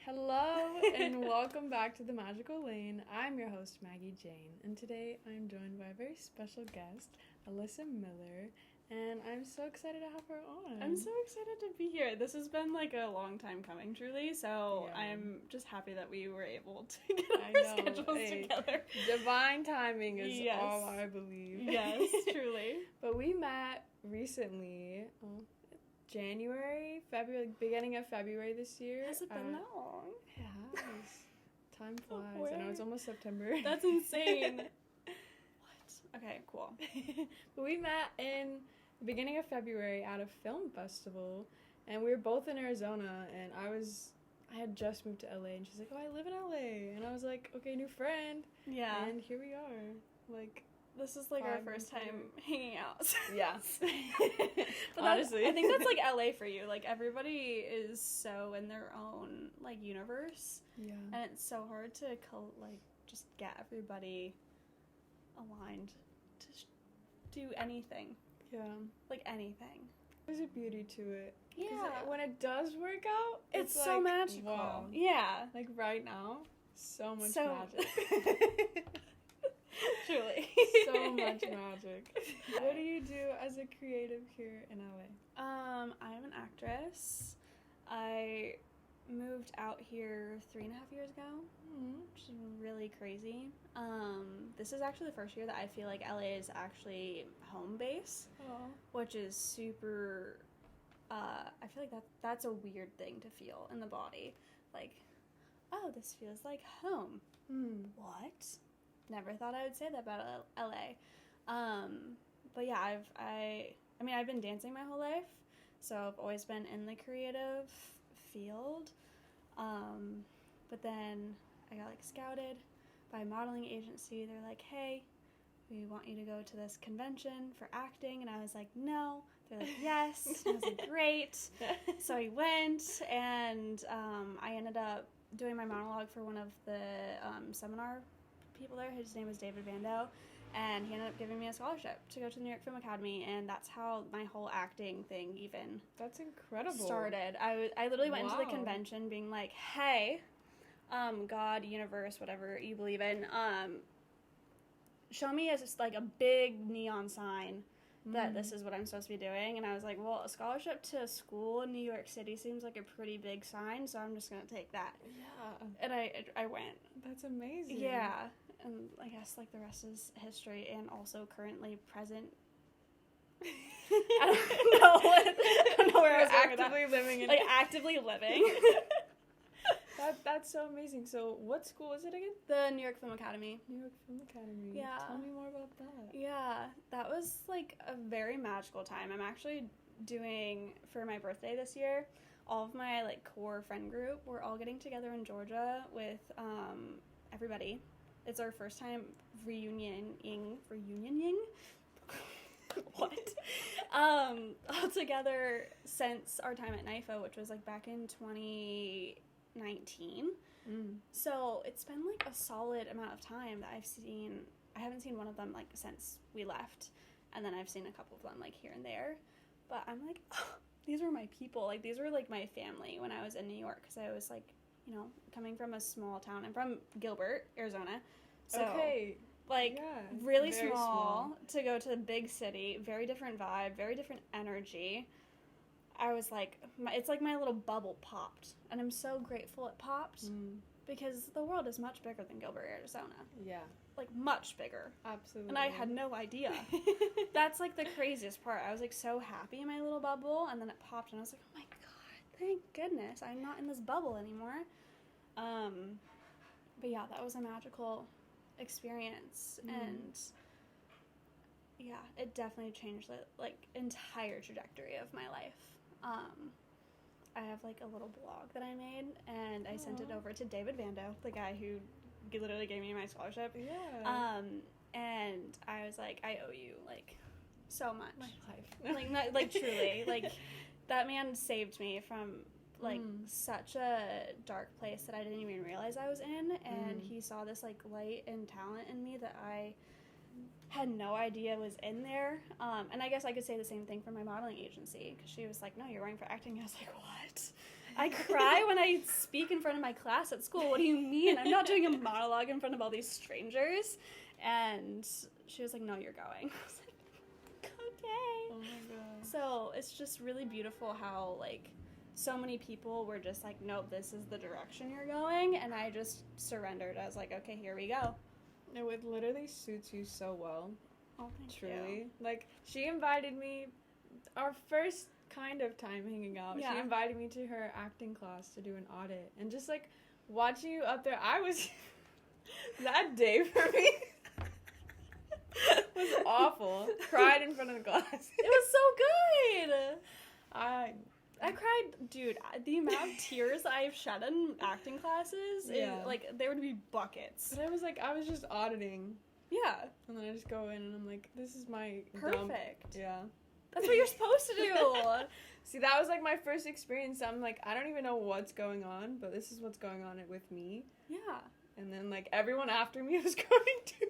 Hello and welcome back to The Magical Lane. I'm your host, Maggie Jane, and today I'm joined by a very special guest, Alyssa Miller, and I'm so excited to have her on. I'm so excited to be here. This has been like a long time coming, truly, so Yeah. I'm just happy that we were able to get our schedules together. Divine timing is Yes. all I believe. Yes, truly. But we met recently, January, February, beginning of February this year. Has it been that long? It has. Time flies. Where? I know it's almost September. That's insane. What? Okay, cool. But we met in the beginning of February at a film festival, and we were both in Arizona, and I had just moved to LA, and she's like, oh, I live in LA, and I was like, okay, new friend. Yeah. And here we are. Like, This is like our first time hanging out. yeah. But honestly. I think that's like LA for you. Like everybody is so in their own like universe. Yeah. And it's so hard to just get everybody aligned to do anything. Yeah. Like anything. There's a beauty to it. 'Cause Yeah. when it does work out, It's like, so magical. Wow. Yeah. Like right now, so much So- magic. Truly. So much magic. What do you do as a creative here in LA? I'm an actress. I moved out here 3.5 years ago, which is really crazy. This is actually the first year that I feel like LA is actually home base, which is super, I feel like that's a weird thing to feel in the body. Like, oh, this feels like home. What? Never thought I would say that about LA. But yeah, I've been dancing my whole life, so I've always been in the creative field. But then I got like scouted by a modeling agency. They're like, hey, we want you to go to this convention for acting. And I was like, no. They're like, yes. And I was like, great. So I went, and I ended up doing my monologue for one of the seminar people there. His name was David Vando, and he ended up giving me a scholarship to go to the New York Film Academy, and that's how my whole acting thing even That's incredible. started. I literally went into the Wow. convention being like, hey, God, universe, whatever you believe in, show me as just like a big neon sign that this is what I'm supposed to be doing. And I was like, well, a scholarship to a school in New York City seems like a pretty big sign, so I'm just gonna take that. Yeah. And I went. That's amazing. Yeah. And I guess like the rest is history, and also currently present. I don't know where I was going with that. actively living in Like actively living. That's so amazing. So what school is it again? The New York Film Academy. New York Film Academy. Yeah. Tell me more about that. Yeah, that was like a very magical time. I'm actually doing, for my birthday this year, all of my like core friend group, we're all getting together in Georgia with everybody. It's our first time reunioning. What? All together since our time at NIFA, which was like back in 2019. So it's been like a solid amount of time that I haven't seen one of them like since we left, and then I've seen a couple of them like here and there, but I'm like, oh, these were my people. Like these were like my family when I was in New York, because I was like, you know, coming from a small town. I'm from Gilbert, Arizona, so okay. like Yeah, really very small to go to the big city. Very different vibe, very different energy. I was like, it's like my little bubble popped, and I'm so grateful it popped, because the world is much bigger than Gilbert, Arizona. Yeah. Like, much bigger. Absolutely. And I had no idea. That's, like, the craziest part. I was, like, so happy in my little bubble, and then it popped, and I was like, oh, my God, thank goodness I'm not in this bubble anymore. But, yeah, that was a magical experience, and, yeah, it definitely changed the, like, entire trajectory of my life. I have, like, a little blog that I made, and I sent it over to David Vando, the guy who literally gave me my scholarship. Yeah. And I was like, I owe you, like, so much. My life. like truly. Like, that man saved me from, like, such a dark place that I didn't even realize I was in, and he saw this, like, light and talent in me that I had no idea was in there. And I guess I could say the same thing for my modeling agency, because she was like, no, you're going for acting. I was like, what? I cry when I speak in front of my class at school. What do you mean? I'm not doing a monologue in front of all these strangers. And she was like, no, you're going. I was like, okay. Oh my god. So it's just really beautiful how, like, so many people were just like, nope, this is the direction you're going. And I just surrendered. I was like, okay, here we go. It literally suits you so well. Oh, thank Truly. you. Like, she invited me, our first kind of time hanging out, Yeah. she invited me to her acting class to do an audit. And just, like, watching you up there, I was, that day for me was awful. Cried in front of the class. It was so good. I cried, dude, the amount of tears I've shed in acting classes, Yeah. like, there would be buckets. But I was just auditing. Yeah. And then I just go in and I'm like, this is my Perfect. Yeah. That's what you're supposed to do. See, that was like my first experience. I'm like, I don't even know what's going on, but this is what's going on with me. Yeah. And then like everyone after me was going to.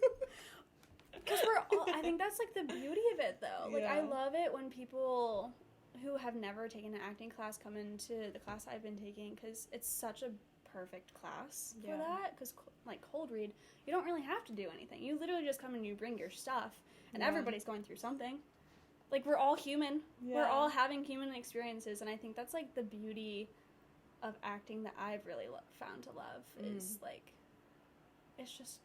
Because we're all, I think that's like the beauty of it though. Like, I Yeah. love it when people who have never taken an acting class come into the class I've been taking, because it's such a perfect class for Yeah. that. Because, like, cold read, you don't really have to do anything. You literally just come and you bring your stuff, and Yeah. everybody's going through something. Like, we're all human. Yeah. We're all having human experiences, and I think that's, like, the beauty of acting that I've really found to love is, like, it's just,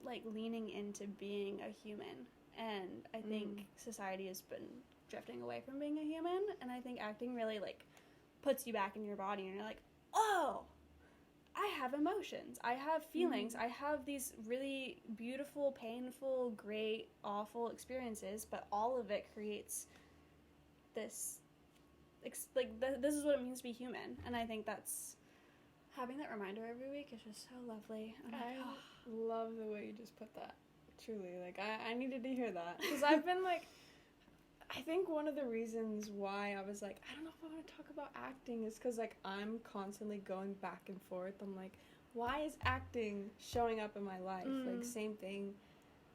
like, leaning into being a human. And I think society has been drifting away from being a human, and I think acting really, like, puts you back in your body, and you're like, oh, I have emotions, I have feelings, I have these really beautiful, painful, great, awful experiences, but all of it creates this, this is what it means to be human. And I think that's, having that reminder every week is just so lovely. And I love the way you just put that. Truly, like, I needed to hear that. Because I've been, like, I think one of the reasons why I was like, I don't know if I want to talk about acting is because, like, I'm constantly going back and forth. I'm like, why is acting showing up in my life? Like, same thing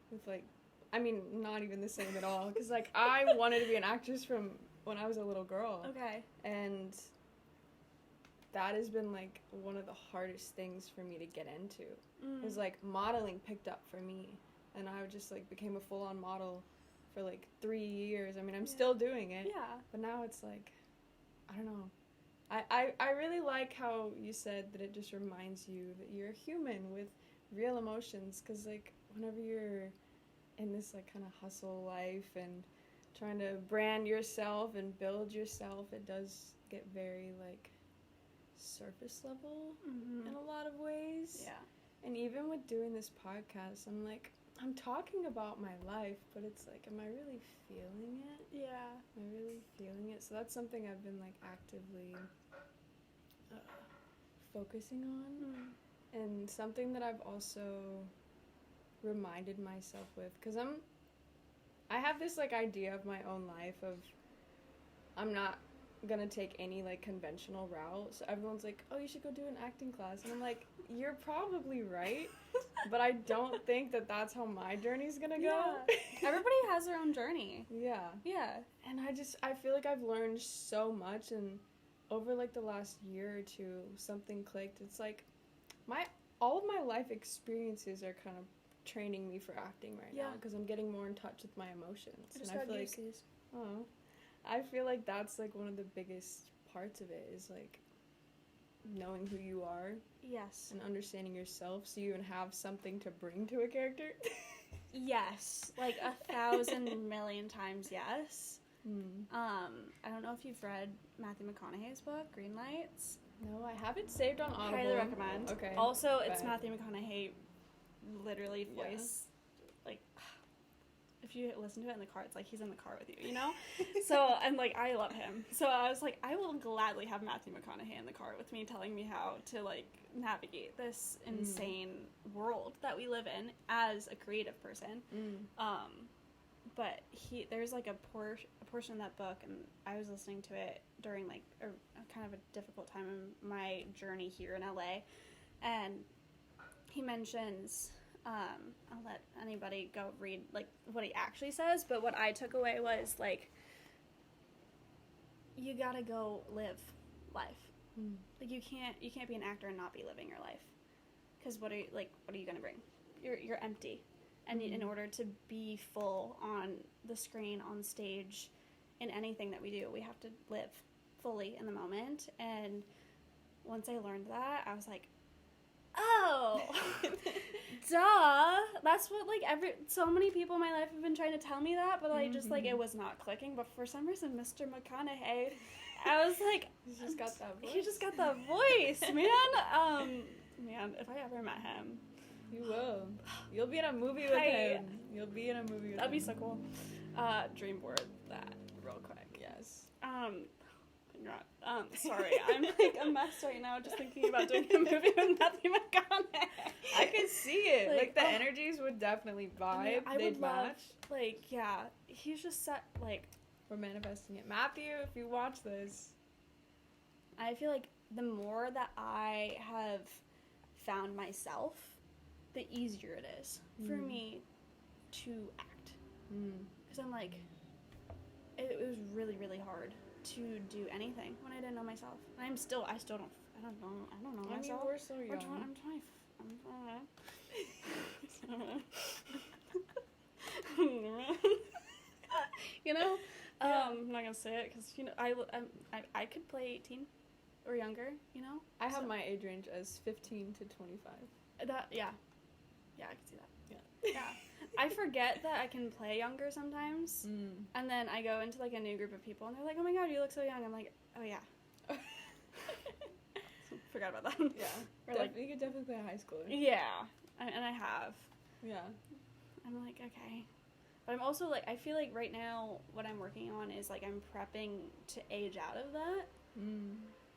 with, like, I mean, not even the same at all. Because, like, I wanted to be an actress from when I was a little girl. Okay. And that has been, like, one of the hardest things for me to get into. It was, like, modeling picked up for me. And I just, like, became a full-on model for, like, 3 years. I mean, I'm still doing it. Yeah. But now it's, like, I don't know. I really like how you said that it just reminds you that you're a human with real emotions. Because, like, whenever you're in this, like, kind of hustle life and trying to brand yourself and build yourself, it does get very, like, surface level in a lot of ways. Yeah. And even with doing this podcast, I'm like, I'm talking about my life, but it's like, am I really feeling it? Yeah. Am I really feeling it? So that's something I've been, like, actively focusing on. And something that I've also reminded myself with, because I have this, like, idea of my own life of I'm not gonna take any, like, conventional route. So everyone's like, oh, you should go do an acting class. And I'm like, you're probably right, but I don't think that that's how my journey's gonna go. Everybody has their own journey. Yeah. Yeah. And I feel like I've learned so much, and over, like, the last year or two, something clicked. It's like all of my life experiences are kind of training me for acting right now, because I'm getting more in touch with my emotions. I just and I got feel like, juices. I feel like that's, like, one of the biggest parts of it is, like, knowing who you are. Yes. And understanding yourself so you even have something to bring to a character. Yes. Like 1,000 million times yes. I don't know if you've read Matthew McConaughey's book, Green Lights. No, I haven't saved on Audible. Highly recommend. Okay. Also, it's bet. Matthew McConaughey literally voice. Like, if you listen to it in the car, it's like he's in the car with you, you know? So, and, like, I love him. So I was like, I will gladly have Matthew McConaughey in the car with me telling me how to, like, navigate this insane world that we live in as a creative person. But there's, like, a portion of that book, and I was listening to it during, like, a kind of a difficult time in my journey here in LA, and he mentions, I'll let anybody go read, like, what he actually says, but what I took away was, like, you gotta go live life. Like, you can't be an actor and not be living your life. Because what are you going to bring? You're empty. And in order to be full on the screen, on stage, in anything that we do, we have to live fully in the moment. And once I learned that, I was like, oh, duh. That's what, like, so many people in my life have been trying to tell me that, but I just, like, it was not clicking. But for some reason, Mr. McConaughey, I was like, He's just got that voice. He just got that voice, man. Man, if I ever met him. You will. You'll be in a movie with him. You'll be in a movie with him. That'd be so cool. Dream board that real quick. Yes. Sorry, I'm like a mess right now just thinking about doing a movie with Matthew McConaughey. I could see it. Like the energies would definitely vibe. I They'd would love, match. like, yeah, he's just set, like... We're manifesting it. Matthew, if you watch this. I feel like the more that I have found myself, the easier it is for me to act. Because I'm like, it was really, really hard to do anything when I didn't know myself. And I still don't know myself. I mean, we're so young. I'm 20. You know? Yeah. I'm not gonna say it because, you know, I could play 18 or younger, you know? I have my age range as 15 to 25. Yeah, I can see that. Yeah. I forget that I can play younger sometimes, and then I go into, like, a new group of people, and they're like, oh my god, you look so young. I'm like, oh yeah. Forgot about that. Yeah. You could definitely play a high schooler. Yeah, and I have. Yeah. I'm like, okay. But I'm also, like, I feel like right now what I'm working on is, like, I'm prepping to age out of that.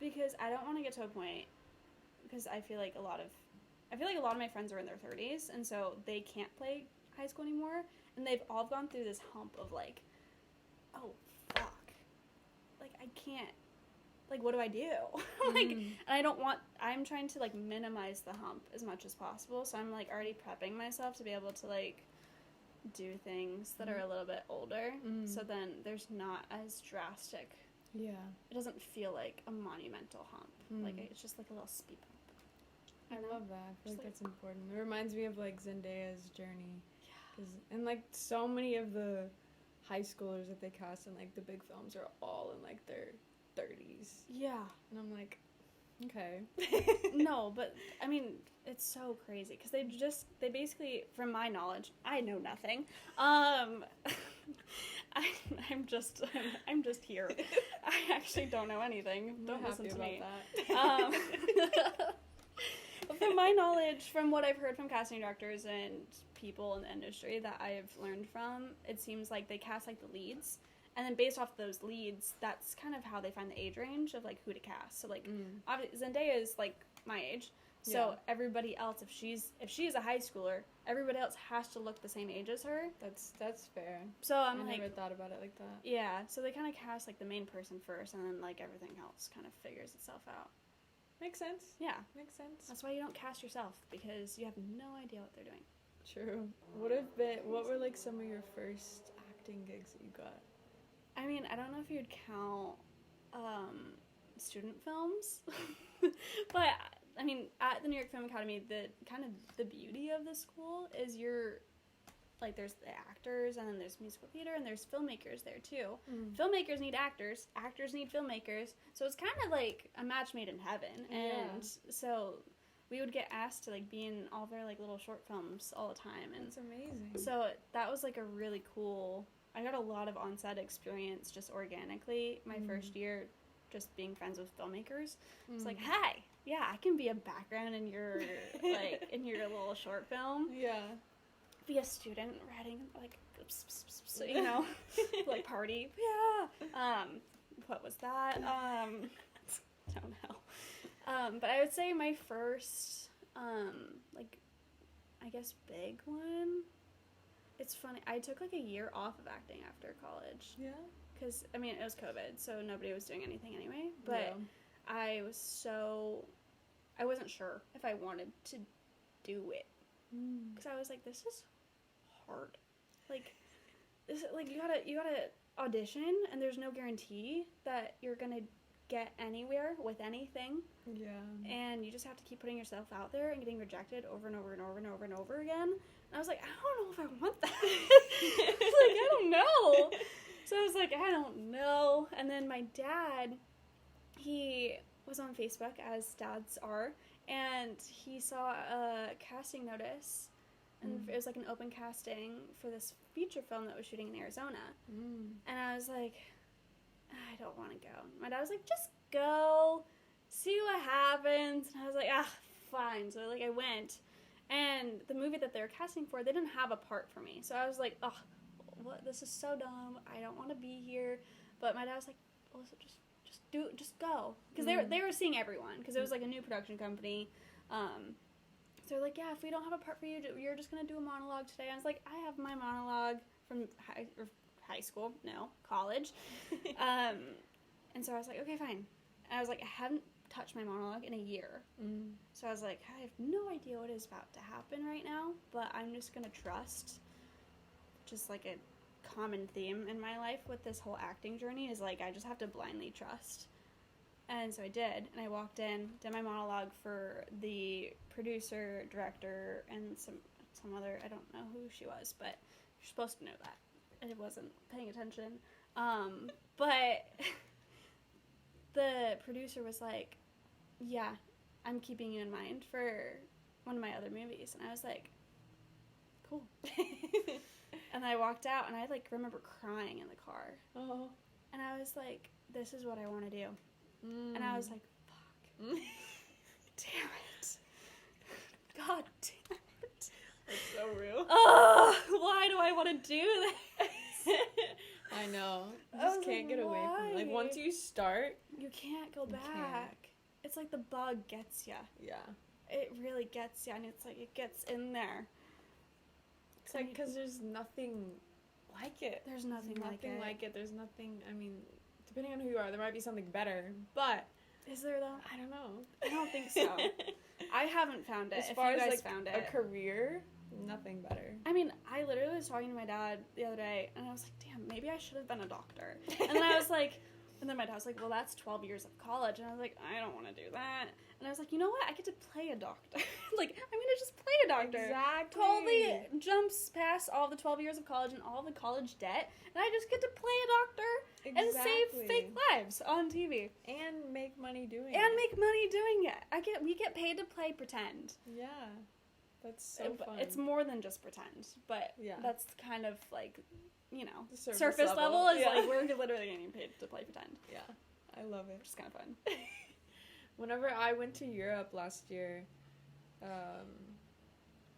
Because I don't want to get to a point, because I feel like a lot of my friends are in their 30s, and so they can't play high school anymore, and they've all gone through this hump of, like, oh, fuck. Like, I can't, like, what do I do? Like, and I'm trying to, like, minimize the hump as much as possible, so I'm, like, already prepping myself to be able to, like, do things that are a little bit older, so then there's not as drastic. Yeah. It doesn't feel like a monumental hump. Like, it's just, like, a little speed bump. I love that. I feel like that's important. It reminds me of, like, Zendaya's journey. Yeah. And, like, so many of the high schoolers that they cast in, like, the big films are all in, like, their 30s. Yeah. And I'm like, okay. No, but, I mean, it's so crazy. Because they basically, from my knowledge, I know nothing. I'm just here. I actually don't know anything. Don't listen to me. That. From my knowledge, from what I've heard from casting directors and people in the industry that I've learned from, it seems like they cast, like, the leads, and then based off those leads, that's kind of how they find the age range of, like, who to cast. So, like, obviously Zendaya is, like, my age, so everybody else, if she is a high schooler, everybody else has to look the same age as her. That's fair. So I never thought about it like that. Yeah, so they kind of cast, like, the main person first, and then, like, everything else kind of figures itself out. Makes sense. Yeah. Makes sense. That's why you don't cast yourself, because you have no idea what they're doing. True. What were, like, some of your first acting gigs that you got? I mean, I don't know if you'd count student films, but, I mean, at the New York Film Academy, the beauty of the school is like, there's the actors, and then there's musical theater, and there's filmmakers there, too. Filmmakers need actors need filmmakers, so it's kind of like a match made in heaven, and so we would get asked to, like, be in all their, like, little short films all the time, and that's amazing. So that was, like, a really cool, I got a lot of on-set experience just organically my first year, just being friends with filmmakers. It's like, hey, yeah, I can be a background in your, like, in your little short film. Yeah. Be a student writing, like, you know, like, party. Yeah. What was that? Don't know. But I would say my first, like, I guess big one. It's funny. I took, like, a year off of acting after college. Yeah. Because, I mean, it was COVID, so nobody was doing anything anyway. But I wasn't sure if I wanted to do it. Because I was like, this is hard. Like, you gotta audition, and there's no guarantee that you're gonna get anywhere with anything. Yeah. And you just have to keep putting yourself out there and getting rejected over and over and over and over and over again. And I was like, I don't know if I want that. I don't know. So I was like, I don't know. And then my dad, he was on Facebook, as dads are, and he saw a casting notice. And it was like an open casting for this feature film that was shooting in Arizona. And I was like, I don't want to go. My dad was like, just go, see what happens. And I was like, fine. So like I went, and the movie that they were casting for, they didn't have a part for me. So I was like, what? This is so dumb. I don't want to be here. But my dad was like, Alyssa, just go, because they were seeing everyone, because it was like a new production company. So they're like, yeah, if we don't have a part for you, you're just gonna do a monologue today. I was like, I have my monologue from college. And so I was like, okay, fine. And I was like, I haven't touched my monologue in a year. So I was like, I have no idea what is about to happen right now, but I'm just gonna trust. Just like a common theme in my life with this whole acting journey is like, I just have to blindly trust. And so I did, and I walked in, did my monologue for the producer, director, and some other, I don't know who she was, but you're supposed to know that. I wasn't paying attention. But the producer was like, yeah, I'm keeping you in mind for one of my other movies. And I was like, cool. And I walked out, and I like remember crying in the car. And I was like, this is what I want to do. And I was like, fuck. Damn it. God damn it. That's so real. Why do I want to do this? I know. You just can't get away from it. Like, once you start, you can't go back. Can't. It's like the bug gets ya. Yeah. It really gets ya, and it's like it gets in there. It's like, because there's nothing like it. There's nothing like it. There's nothing, I mean, depending on who you are, there might be something better, but... Is there, though? I don't know. I don't think so. I haven't found it. As far as, like, found it. a career, nothing better. I mean, I literally was talking to my dad the other day, and I was like, damn, maybe I should have been a doctor. And then I was like... And then my dad was like, well, that's 12 years of college. And I was like, I don't want to do that. And I was like, you know what? I get to play a doctor. Like, I'm going to just play a doctor. Exactly. Totally jumps past all the 12 years of college and all the college debt. And I just get to play a doctor and save fake lives on TV. And make money doing it. And make money doing it. We get paid to play pretend. Yeah. That's so fun. It's more than just pretend. But that's kind of like... You know, the surface level is like we're literally getting paid to play pretend. Yeah, I love it. Which is kind of fun. Whenever I went to Europe last year,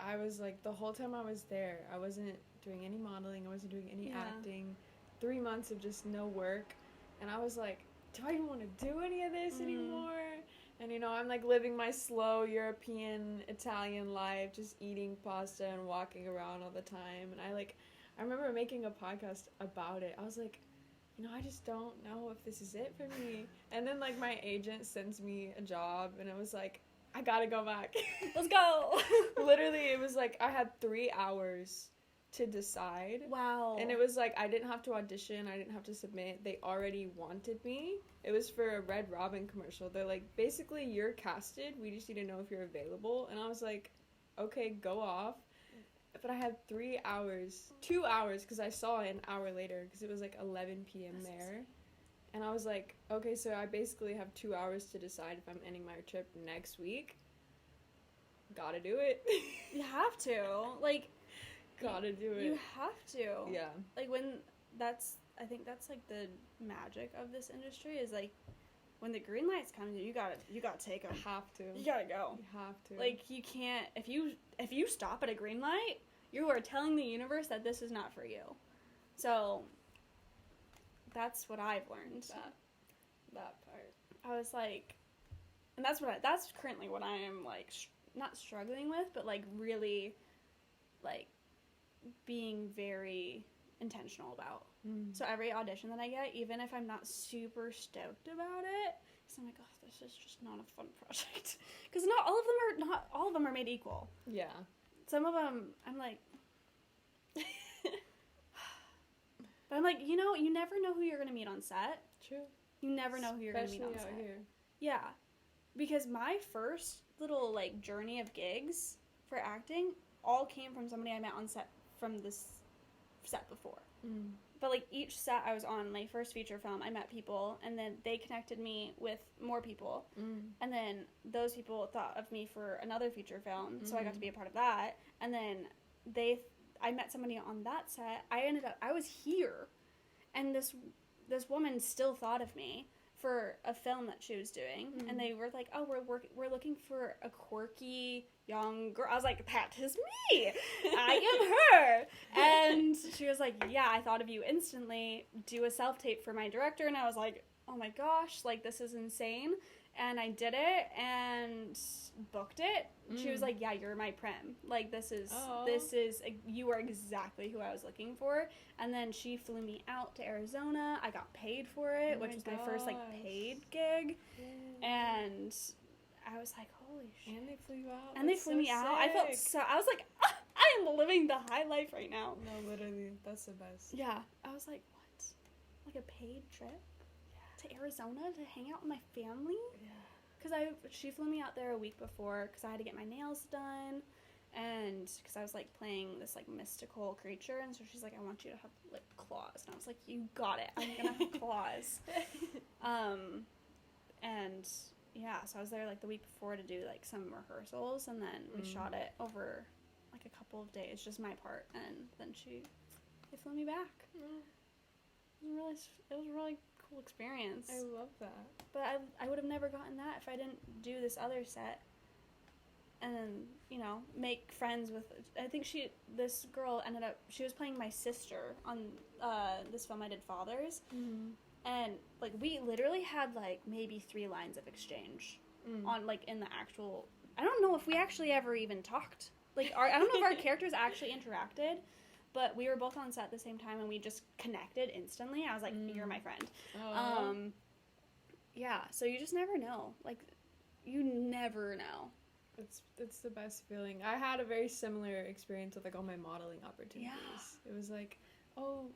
I was like, the whole time I was there, I wasn't doing any modeling, I wasn't doing any acting. 3 months of just no work, and I was like, do I even want to do any of this anymore? And, you know, I'm like living my slow European, Italian life, just eating pasta and walking around all the time, and I remember making a podcast about it. I was like, you know, I just don't know if this is it for me. And then, like, my agent sends me a job, and it was like, I gotta go back. Let's go. Literally, it was like I had 3 hours to decide. Wow. And it was like I didn't have to audition. I didn't have to submit. They already wanted me. It was for a Red Robin commercial. They're like, basically, you're casted. We just need to know if you're available. And I was like, okay, go off. But I had 3 hours, 2 hours, because I saw it an hour later, because it was like 11 p.m. there. And I was like, okay, so I basically have 2 hours to decide if I'm ending my trip next week. Gotta do it. You have to. Like, gotta do it. You have to. Yeah. Like, I think that's like the magic of this industry is like, when the green lights come, you gotta take them. You have to. You gotta go. You have to. Like, you can't, if you stop at a green light, you are telling the universe that this is not for you. So, that's what I've learned. That part. I was like, and that's currently what I am, like, not struggling with, but, like, really, like, being very intentional about. So every audition that I get, even if I'm not super stoked about it, because I'm like, oh, this is just not a fun project. Because not all of them are made equal. Yeah. Some of them, I'm like, but I'm like, you know, you never know who you're gonna meet on set. True. You never know who you're going to meet on set. Especially out here. Yeah. Because my first little, like, journey of gigs for acting all came from somebody I met on set from this set before. But, like, each set I was on, my first feature film, I met people, and then they connected me with more people. And then those people thought of me for another feature film, so I got to be a part of that. And then I met somebody on that set. I was here, and this woman still thought of me for a film that she was doing, and they were like, "Oh, we're looking for a quirky young girl." I was like, "That is me. I am her." And she was like, "Yeah, I thought of you instantly. Do a self-tape for my director." And I was like, "Oh my gosh, like, this is insane." And I did it and booked it. She was like, "Yeah, you're my prim. Like, you are exactly who I was looking for." And then she flew me out to Arizona. I got paid for it, which was my first, like, paid gig. And I was like, holy shit. And they flew you out. And they flew me out. I was like, I am living the high life right now. No, literally, that's the best. Yeah. I was like, what? Like a paid trip? To Arizona to hang out with my family? Yeah. Because she flew me out there a week before because I had to get my nails done, and because I was, like, playing this, like, mystical creature, and so she's like, "I want you to have, like, claws," and I was like, "You got it, I'm gonna have claws." And yeah, so I was there, like, the week before to do, like, some rehearsals, and then we shot it over, like, a couple of days, just my part, and then they flew me back. It was a really cool experience. I love that. But I would have never gotten that if I didn't do this other set and then, you know, make friends with, I think this girl she was playing my sister on this film I did, Fathers, and, like, we literally had, like, maybe 3 lines of exchange on, like, in the actual, I don't know if we actually ever even talked, like, I don't know if our characters actually interacted, but we were both on set at the same time, and we just connected instantly. I was like, "You're my friend." Yeah, so you just never know. Like, you never know. It's the best feeling. I had a very similar experience with, like, all my modeling opportunities. Yeah. It was like, "Oh,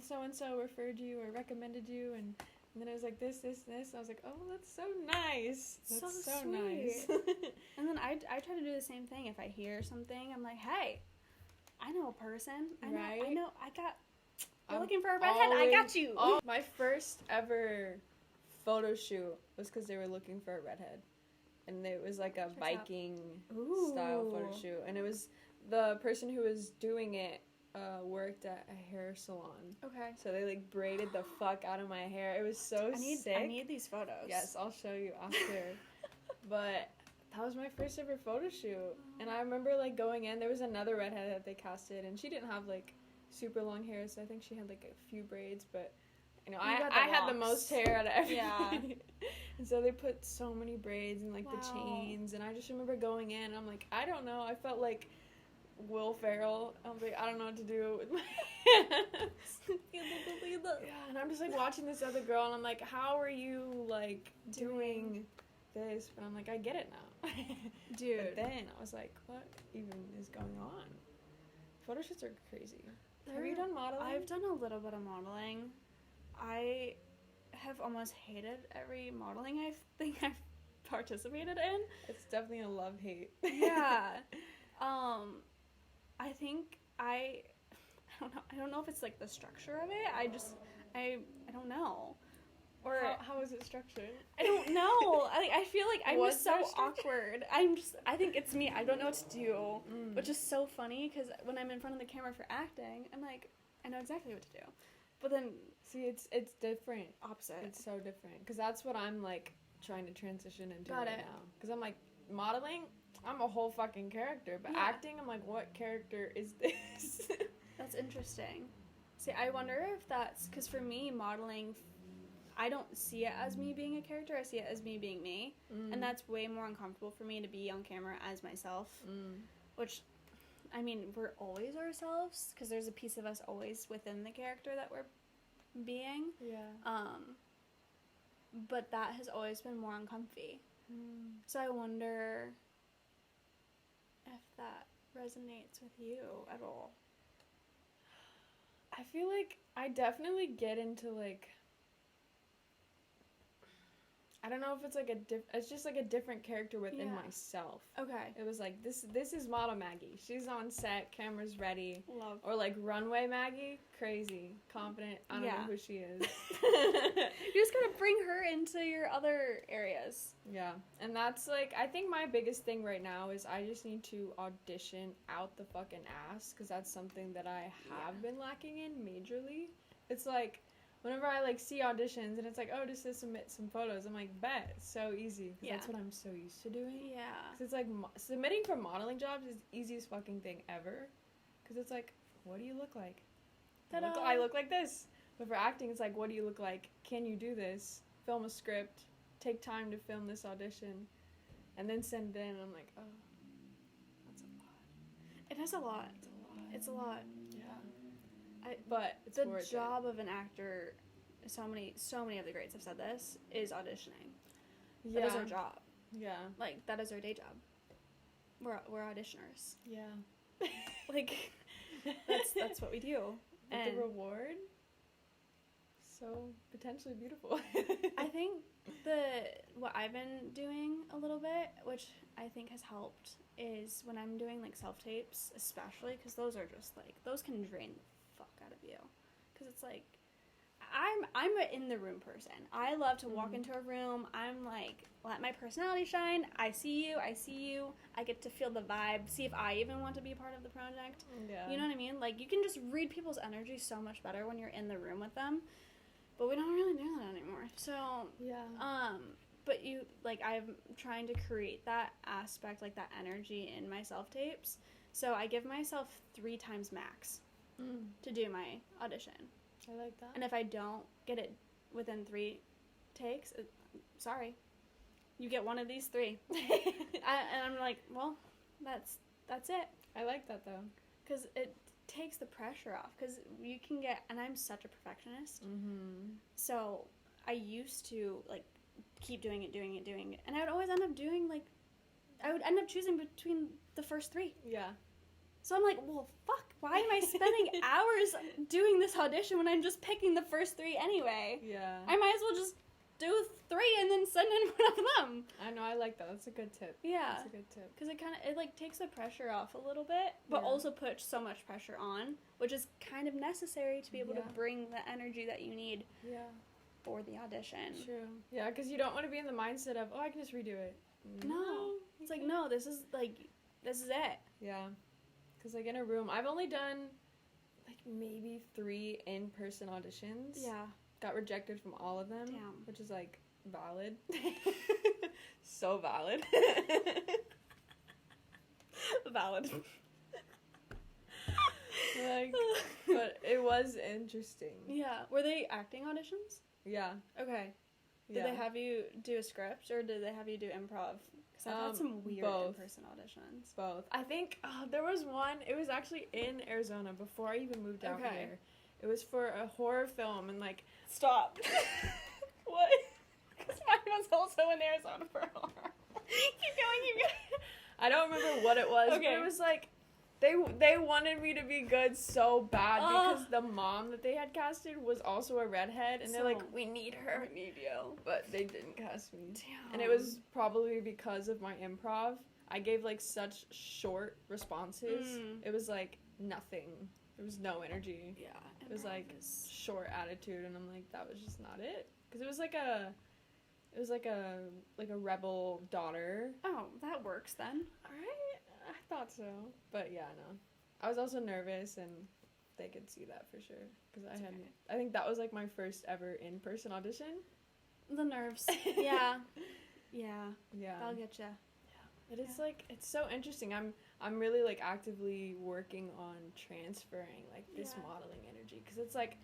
so-and-so referred you or recommended you," and then it was like, this. I was like, "Oh, that's so nice. That's so nice." And then I try to do the same thing. If I hear something, I'm like, "Hey, I know a person. You're looking for a redhead? I got you." My first ever photo shoot was because they were looking for a redhead. And it was like a Viking style photo shoot. And it was the person who was doing it worked at a hair salon. Okay. So they, like, braided the fuck out of my hair. It was so sick. I need these photos. Yes, I'll show you after. But that was my first ever photo shoot. And I remember, like, going in, there was another redhead that they casted, and she didn't have, like, super long hair, so I think she had, like, a few braids, but, you know, I had the most hair out of everybody. Yeah. And so they put so many braids and, like, the chains, and I just remember going in, and I'm like, I don't know, I felt like Will Ferrell. I was like, I don't know what to do with my hands. Yeah, and I'm just, like, watching this other girl, and I'm like, how are you, like, doing this? But I'm like, I get it now. Dude. But then I was like, what even is going on? Photo shoots are crazy. Have you done modeling? I've done a little bit of modeling. I have almost hated every modeling I've participated in. It's definitely a love-hate. Yeah. I think I don't know if it's, like, the structure of it. I don't know. Or how is it structured? I don't know. I feel like I'm just so awkward. I think it's me. I don't know what to do, which is so funny because when I'm in front of the camera for acting, I'm like, I know exactly what to do. But then, see, it's different. Opposite. It's so different because that's what I'm, like, trying to transition into now. Because I'm like, modeling, I'm a whole fucking character, but acting, I'm like, what character is this? That's interesting. See, I wonder if that's because for me, modeling, I don't see it as me being a character. I see it as me being me. And that's way more uncomfortable for me to be on camera as myself. Which, I mean, we're always ourselves because there's a piece of us always within the character that we're being. Yeah. But that has always been more uncomfy. So I wonder if that resonates with you at all. I feel like I definitely get into, like, I don't know if it's like it's just like a different character within myself. Okay. It was like, this is model Maggie. She's on set, camera's ready. Love. Or like runway Maggie, crazy, confident. I don't know who she is. You just gotta bring her into your other areas. Yeah, and that's like, I think my biggest thing right now is I just need to audition out the fucking ass, because that's something that I have been lacking in majorly. It's like, whenever I like see auditions and it's like, oh, just to submit some photos, I'm like, bet, it's so easy, because that's what I'm so used to doing. Yeah. Because it's like, submitting for modeling jobs is the easiest fucking thing ever, because it's like, what do you look like? I look like this. But for acting, it's like, what do you look like? Can you do this? Film a script. Take time to film this audition. And then send it in. I'm like, oh, that's a lot. It is a lot. It's a lot. Yeah. But it's the worth job of an actor, so many of the greats have said this, is auditioning. Yeah. That is our job. Yeah. Like, that is our day job. We're auditioners. Yeah. Like, that's what we do. And the reward, so potentially beautiful. I think what I've been doing a little bit, which I think has helped, is when I'm doing like self-tapes, especially, because those are just like, those can drain the fuck out of you, because it's like, I'm an in the room person. I love to walk into a room. I'm like, let my personality shine. I see you. I get to feel the vibe, see if I even want to be a part of the project. Yeah. You know what I mean? Like, you can just read people's energy so much better when you're in the room with them. But we don't really do that anymore. So, but I'm trying to create that aspect, like that energy in my self-tapes. So I give myself 3 times max to do my audition. I like that. And if I don't get it within 3 takes, sorry, you get one of these 3. And I'm like, well, that's it. I like that though, because it takes the pressure off. Because you can get, and I'm such a perfectionist. So I used to like keep doing it, and I would always end up doing like, I would end up choosing between the first 3. Yeah. So I'm like, well, fuck, why am I spending hours doing this audition when I'm just picking the first 3 anyway? Yeah. I might as well just do 3 and then send in one of them. I know, I like that. That's a good tip. Yeah. That's a good tip. Because it like takes the pressure off a little bit, but also puts so much pressure on, which is kind of necessary to be able to bring the energy that you need for the audition. True. Yeah, because you don't want to be in the mindset of, oh, I can just redo it. No. It's like, no, this is it. Yeah. Because, like, in a room, I've only done, like, maybe 3 in-person auditions. Yeah. Got rejected from all of them. Damn. Which is, like, valid. So valid. Valid. Like, but it was interesting. Yeah. Were they acting auditions? Yeah. Okay. Did they have you do a script, or did they have you do improv? Because I've had some weird in-person auditions. Both. I think there was one, it was actually in Arizona before I even moved out here. It was for a horror film, and like... Stop. What? Because mine was also in Arizona for horror. Keep going. I don't remember what it was, but it was like... They wanted me to be good so bad because the mom that they had casted was also a redhead, and they're like, we need her. We need you. But they didn't cast me. Damn. And it was probably because of my improv. I gave like such short responses. It was like nothing. There was no energy. Yeah. It was like short attitude, and I'm like, that was just not it. Because it was like a rebel daughter. Oh, that works then. Alright. I thought so, but yeah, no. I was also nervous, and they could see that for sure, because I think that was like my first ever in-person audition. The nerves. Yeah. I'll get ya. Yeah, but it's like, it's so interesting. I'm really like actively working on transferring like this modeling energy, because it's like,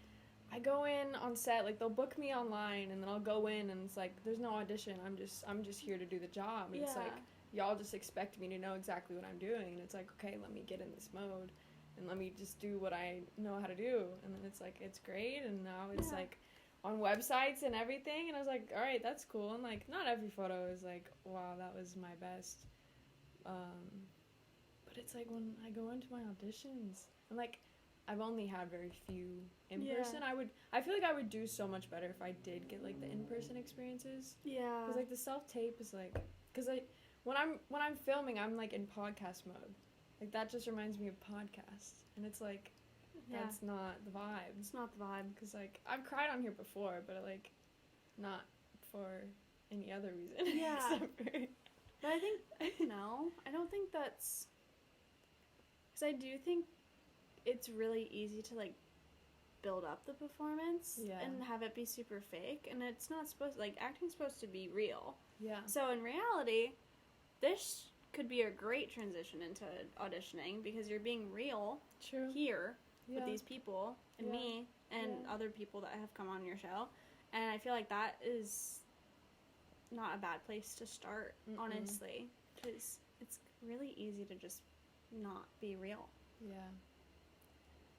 I go in on set, like they'll book me online, and then I'll go in, and it's like, there's no audition. I'm just here to do the job. And it's like, y'all just expect me to know exactly what I'm doing, and it's like, okay, let me get in this mode, and let me just do what I know how to do, and then it's like, it's great, and now it's like on websites and everything, and I was like, all right, that's cool, and like, not every photo is like, wow, that was my best, but it's like, when I go into my auditions, and like, I've only had very few in person. I feel like I would do so much better if I did get like the in-person experiences. Yeah. Because like the self-tape is like, because when I'm filming, I'm like in podcast mode. Like that just reminds me of podcasts, and it's like, that's not the vibe. It's not the vibe. Because like I've cried on here before, but like, not for any other reason. Yeah. Except for... But I think I don't think that's, because I do think it's really easy to like build up the performance and have it be super fake, and it's not supposed, like, acting's supposed to be real. Yeah. So in reality, this could be a great transition into auditioning, because you're being real here with these people and me and other people that have come on your show, and I feel like that is not a bad place to start, honestly, because it's really easy to just not be real. Yeah.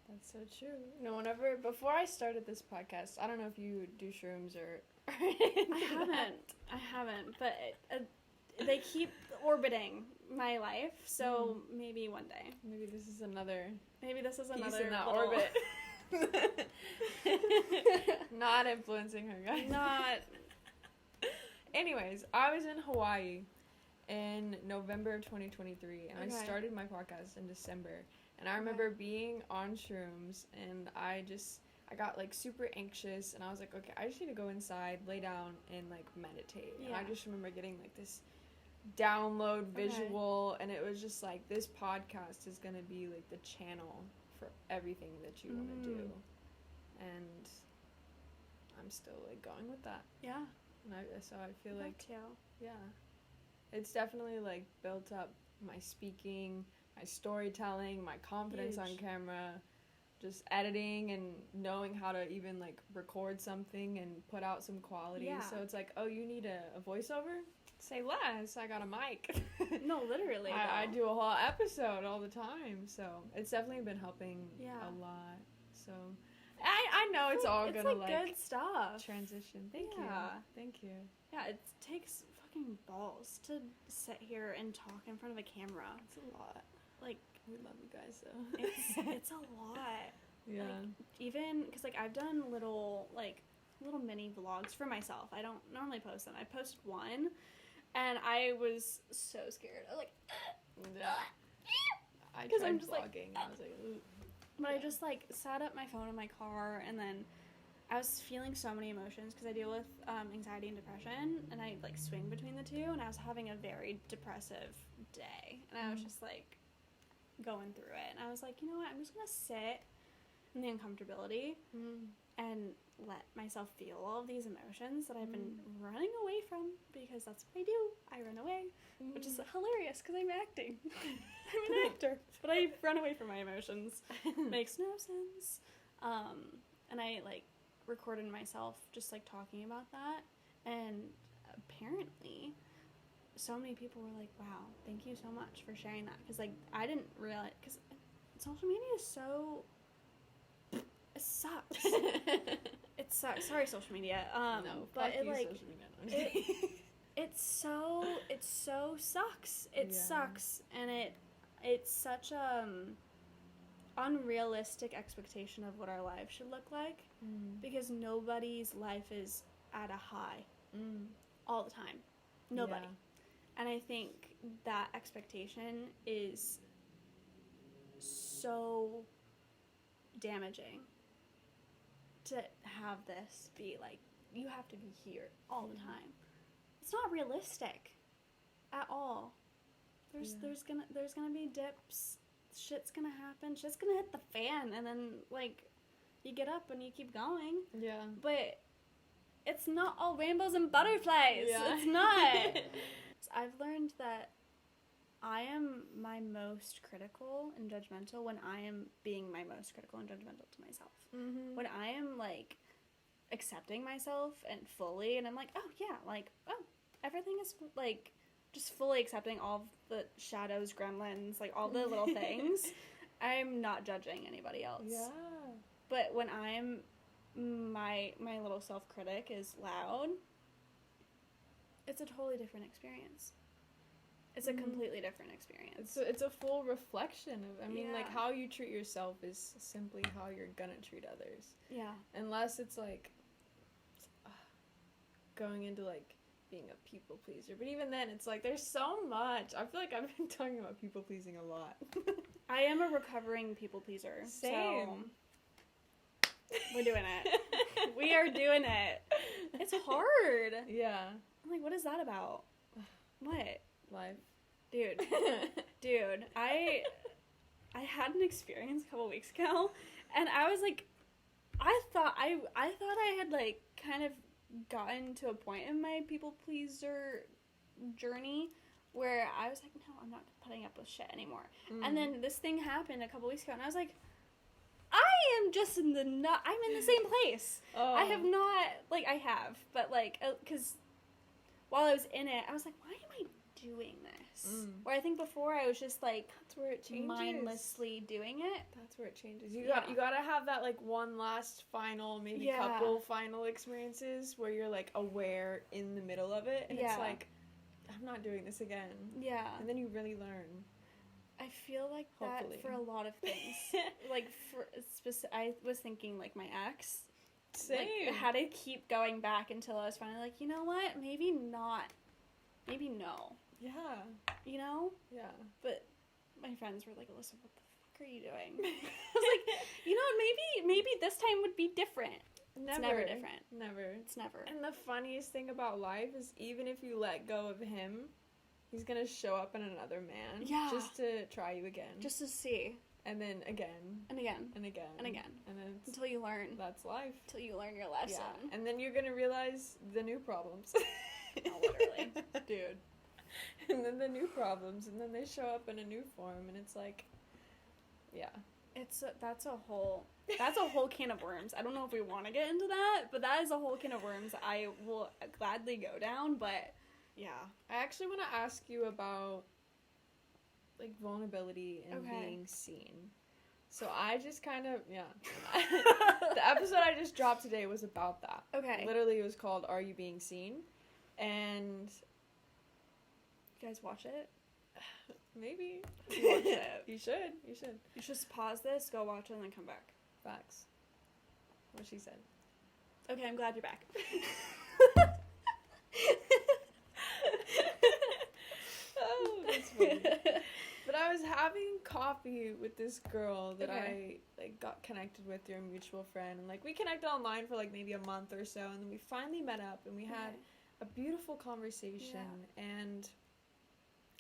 That's so true. No, before I started this podcast, I don't know if you do shrooms or I haven't, but they keep orbiting my life, so maybe one day. Maybe this is another piece in that little... orbit. Not influencing her, guys. Not. Anyways, I was in Hawaii in November of 2023, and I started my podcast in December. And I remember being on shrooms, and I got, like, super anxious, and I was like, okay, I just need to go inside, lay down, and, like, meditate. Yeah. And I just remember getting, like, this download visual, and it was just, like, this podcast is going to be, like, the channel for everything that you want to do. And I'm still, like, going with that. Yeah. And so I feel like, too. Yeah. It's definitely, like, built up my speaking, my storytelling, my confidence on camera, just editing and knowing how to even, like, record something and put out some quality. Yeah. So it's like, oh, you need a voiceover? Say less. I got a mic. No, literally. I do a whole episode all the time. So it's definitely been helping a lot. So I know it's all going to, like, good stuff. Transition. Thank you. Yeah, it takes fucking balls to sit here and talk in front of a camera. It's a lot. Like, we love you guys, though. It's a lot. Yeah. Like, even, because, like, I've done little mini vlogs for myself. I don't normally post them. I posted one, and I was so scared. I was like, I tried I'm just vlogging, and I was like, ooh. But I just, like, sat up my phone in my car, and then I was feeling so many emotions, because I deal with anxiety and depression, and I, like, swing between the two, and I was having a very depressive day, and I was just, like, going through it, and I was like, you know what, I'm just gonna sit in the uncomfortability and let myself feel all of these emotions that I've been running away from, because that's what I do. I run away, which is hilarious because I'm acting. I'm an actor, but I run away from my emotions. Makes no sense. And I, like, recorded myself just, like, talking about that, and apparently so many people were like, wow, thank you so much for sharing that, because, like, I didn't realize, because social media is so, it sucks. It sucks. Sorry, social media. No, but it, like, social media. it so sucks. It sucks, and it's such unrealistic expectation of what our lives should look like, because nobody's life is at a high all the time. Nobody. Yeah. And I think that expectation is so damaging, to have this be like, you have to be here all the time. It's not realistic at all. There's gonna be dips. Shit's gonna happen. Shit's gonna hit the fan, and then, like, you get up and you keep going. Yeah. But it's not all rainbows and butterflies. Yeah. It's not. I've learned that I am my most critical and judgmental when I am being my most critical and judgmental to myself. Mm-hmm. When I am, like, accepting myself and fully, and I'm like, oh, yeah, like, oh, everything is, like, just fully accepting all of the shadows, gremlins, like, all the little things. I'm not judging anybody else. Yeah. But when I'm, my little self-critic is loud, it's a totally different experience. It's a completely different experience. It's a full reflection of, I mean, Yeah. like, how you treat yourself is simply how you're gonna treat others. Yeah. Unless it's, like, going into, like, being a people pleaser. But even then, it's like, there's so much. I feel like I've been talking about people pleasing a lot. I am a recovering people pleaser. Same. So we're doing it. We are doing it. It's hard. Yeah. I'm like, what is that about? What? Life. Dude, I had an experience a couple weeks ago, and I was like, I thought I had, like, kind of gotten to a point in my people pleaser journey where I was like, no, I'm not putting up with shit anymore. And then this thing happened a couple weeks ago, and I was like, I am just I'm in the same place. Oh. I have not, like, I have, but, like, because while I was in it, I was like, why am I doing this? Where I think before I was just, like, that's where it changes. Mindlessly doing it. That's where it changes. You gotta have that, like, one last final, maybe couple final experiences where you're, like, aware in the middle of it, and it's like, I'm not doing this again. Yeah. And then you really learn. I feel like that for a lot of things. Like, I was thinking, like, my ex. Same. Like, had to keep going back until I was finally like, you know what? Maybe not. Maybe no. Yeah. You know? Yeah. But my friends were like, Alyssa, what the fuck are you doing? I was like, you know, maybe this time would be different. Never. It's never different. Never. It's never. And the funniest thing about life is even if you let go of him, he's gonna show up in another man. Yeah. Just to try you again. Just to see. And then again. And again. And again. And again. And then until you learn. That's life. Until you learn your lesson. Yeah. And then you're gonna realize the new problems. Oh, literally. Dude. And then the new problems, and then they show up in a new form, and it's like, yeah. That's a whole can of worms. I don't know if we want to get into that, but that is a whole can of worms I will gladly go down, but yeah. I actually want to ask you about, like, vulnerability and being seen. So I just kind of, the episode I just dropped today was about that. Okay. Literally, it was called Are You Being Seen? And... You guys watch it? Maybe. Watch it. You should. You should just pause this, go watch it, and then come back. Facts. What she said. Okay, I'm glad you're back. Oh, that's funny. But I was having coffee with this girl that I, like, got connected with through a mutual friend. And, like, we connected online for, like, maybe a month or so. And then we finally met up, and we had a beautiful conversation. Yeah. And...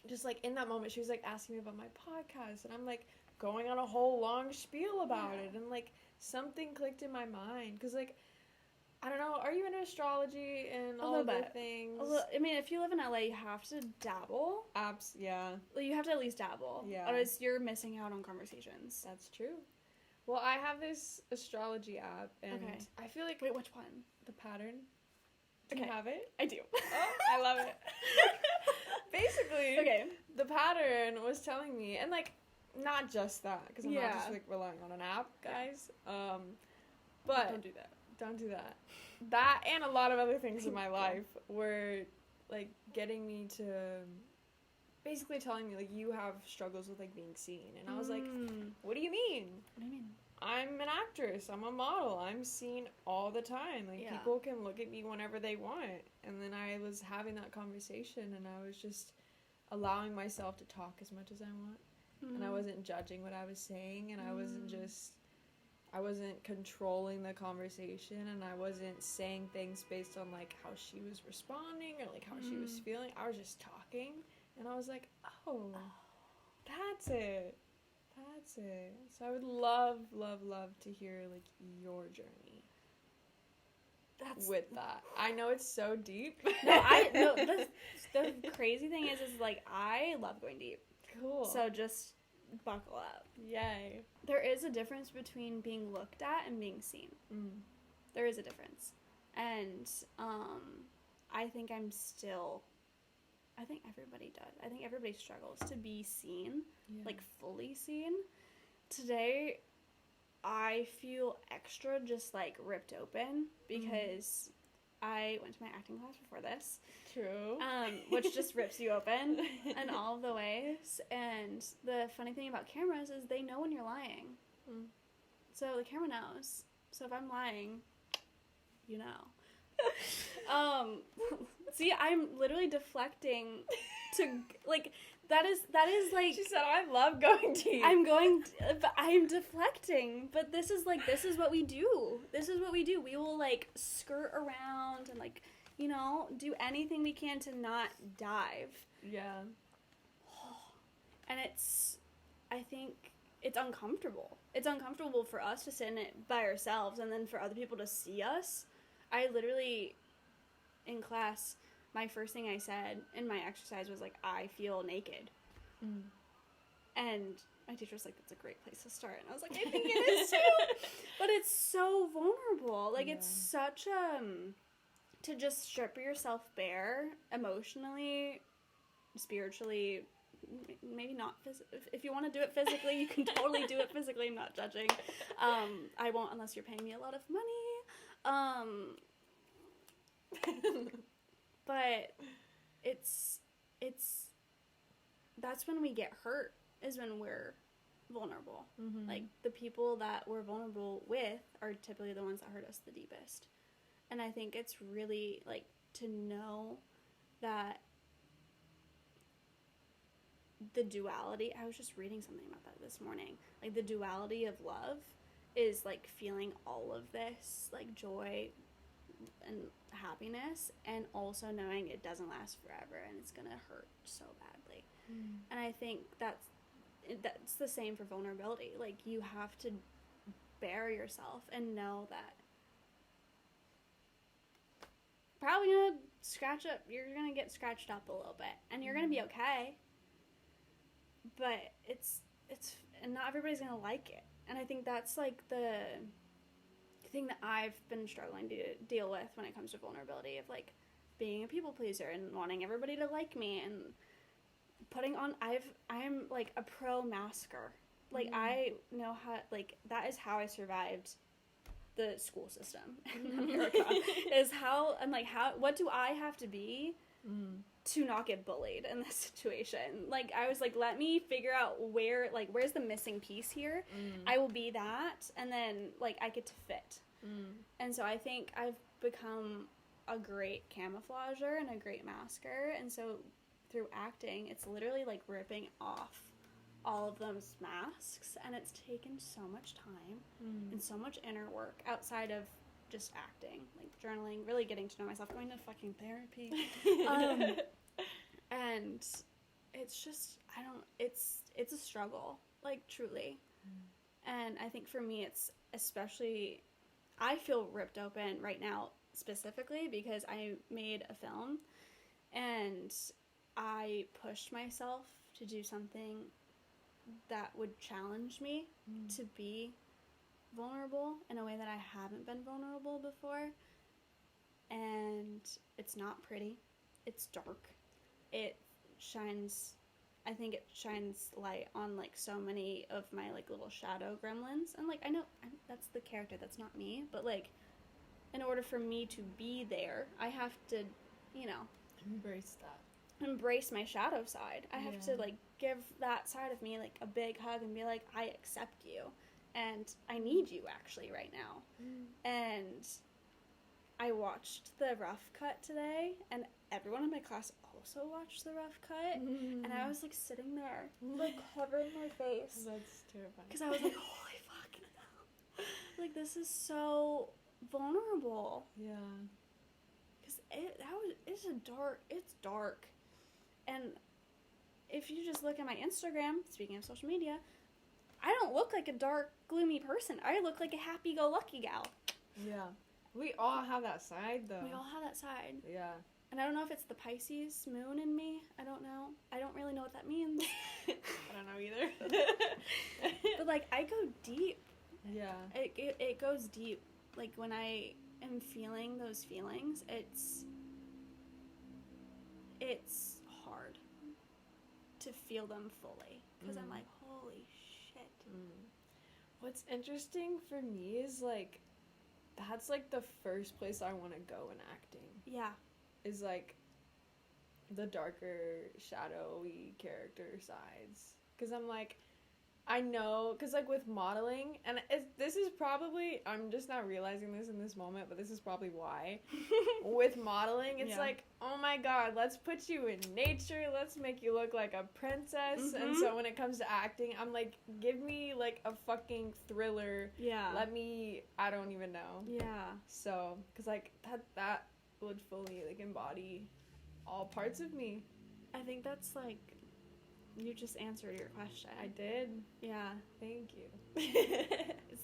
just, like, in that moment, she was, like, asking me about my podcast, and I'm, like, going on a whole long spiel about it, and, like, something clicked in my mind, because, like, I don't know, are you into astrology and all of the things? I mean, if you live in LA, you have to dabble. Yeah. You have to at least dabble. Yeah. Otherwise, you're missing out on conversations. That's true. Well, I have this astrology app, and I feel like... Wait, which one? The Pattern. Do you have it? I do. Oh, I love it. Basically, the Pattern was telling me, and, like, not just that, because I'm not just, like, relying on an app, guys. But don't do that. Don't do that. That and a lot of other things in my life were, like, getting me to basically telling me, like, you have struggles with, like, being seen. And I was like, what do you mean? What do you mean? I'm an actress. I'm a model. I'm seen all the time. Like, people can look at me whenever they want. And then I was having that conversation, and I was just allowing myself to talk as much as I want. And I wasn't judging what I was saying, and I wasn't controlling the conversation, and I wasn't saying things based on, like, how she was responding or, like, how she was feeling. I was just talking, and I was like, oh, that's it. That's it. So I would love, love, love to hear, like, your journey. With that. I know it's so deep. The crazy thing is, like, I love going deep. Cool. So just buckle up. Yay. There is a difference between being looked at and being seen. There is a difference. And I think everybody does. I think everybody struggles to be seen, like, fully seen. Today, I feel extra just, like, ripped open because I went to my acting class before this. True. Which just rips you open in all of the ways. And the funny thing about cameras is they know when you're lying. Mm. So the camera knows. So if I'm lying, you know. See, I'm literally deflecting to, like, that is like... She said, I love going deep. But I'm deflecting. But this is what we do. This is what we do. We will, like, skirt around and, like, you know, do anything we can to not dive. Yeah. And I think it's uncomfortable. It's uncomfortable for us to sit in it by ourselves and then for other people to see us. I literally, in class, my first thing I said in my exercise was, like, I feel naked. Mm. And my teacher was like, that's a great place to start. And I was like, I think it is too. But it's so vulnerable. Like, it's such to just strip yourself bare emotionally, spiritually, maybe not physically. If you want to do it physically, you can totally do it physically. I'm not judging. I won't unless you're paying me a lot of money. But it's that's when we get hurt, is when we're vulnerable. Mm-hmm. Like, the people that we're vulnerable with are typically the ones that hurt us the deepest. And I think it's really, like, to know that the duality, I was just reading something about that this morning, like, the duality of love is, like, feeling all of this, like, joy and happiness, and also knowing it doesn't last forever and it's gonna hurt so badly. And I think that's the same for vulnerability. Like, you have to bear yourself and know that probably you're gonna get scratched up a little bit, and you're gonna be okay, but it's and not everybody's gonna like it. And I think that's, like, the thing that I've been struggling to deal with when it comes to vulnerability, of, like, being a people pleaser and wanting everybody to like me, and putting on, I'm like a pro masker. Like, I know how, like, that is how I survived the school system in America. Is how, I'm like, what do I have to be to not get bullied in this situation? Like, I was like, let me figure out where's the missing piece here. I will be that, and then, like, I get to fit. And so I think I've become a great camouflager and a great masker, and so through acting, it's literally, like, ripping off all of those masks, and it's taken so much time and so much inner work outside of just acting, like journaling, really getting to know myself, going to fucking therapy. And it's just, it's a struggle, like, truly. And I think for me, it's especially, I feel ripped open right now specifically because I made a film and I pushed myself to do something that would challenge me to be vulnerable in a way that I haven't been vulnerable before. And it's not pretty. It's dark. I think it shines light on, like, so many of my, like, little shadow gremlins. And, like, I know that's the character, that's not me. But, like, in order for me to be there, I have to, you know, embrace my shadow side. I have to, like, give that side of me, like, a big hug and be like, I accept you, and I need you actually right now. And I watched the rough cut today, and everyone in my class also watched the rough cut, and I was, like, sitting there, like, covering my face. That's terrifying. Because I was like, holy fucking hell. Like, this is so vulnerable. Yeah. Because it's dark. And if you just look at my Instagram, speaking of social media, I don't look like a dark, gloomy person. I look like a happy-go-lucky gal. Yeah. We all have that side, though. We all have that side. Yeah. And I don't know if it's the Pisces moon in me. I don't know. I don't really know what that means. I don't know either. But, like, I go deep. Yeah. It goes deep. Like, when I am feeling those feelings, it's hard to feel them fully. Because I'm like, holy shit. What's interesting for me is, like, that's, like, the first place I want to go in acting. Yeah. Is, like, the darker, shadowy character sides. Because I'm, like, I know, because, like, with modeling, and this is probably, I'm just not realizing this in this moment, but this is probably why. With modeling, it's like, oh my god, let's put you in nature, let's make you look like a princess, and so when it comes to acting, I'm like, give me, like, a fucking thriller. Yeah. I don't even know. Yeah. So, because, like, that would fully, like, embody all parts of me. I think that's, like, you just answered your question. I did. Yeah. Thank you.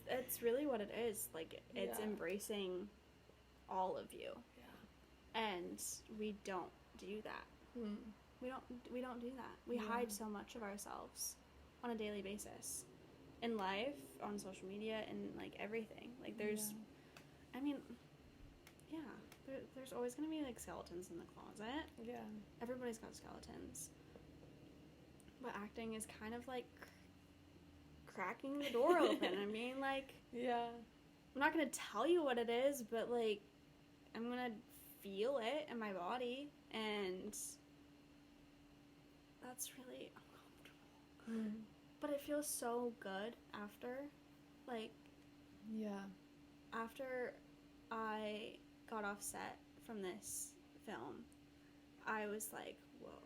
It's really what it is. Like, it's embracing all of you. Yeah. And we don't do that. We don't do that. We hide so much of ourselves on a daily basis. In life, on social media, and, like, everything. Like, there's... I mean... Yeah. There's always going to be, like, skeletons in the closet. Yeah. Everybody's got skeletons. But acting is kind of like cracking the door open. I mean, like... Yeah. I'm not going to tell you what it is, but, like, I'm going to feel it in my body. And that's really uncomfortable. But it feels so good after. Like... Yeah. After I got off set from this film, I was like, whoa.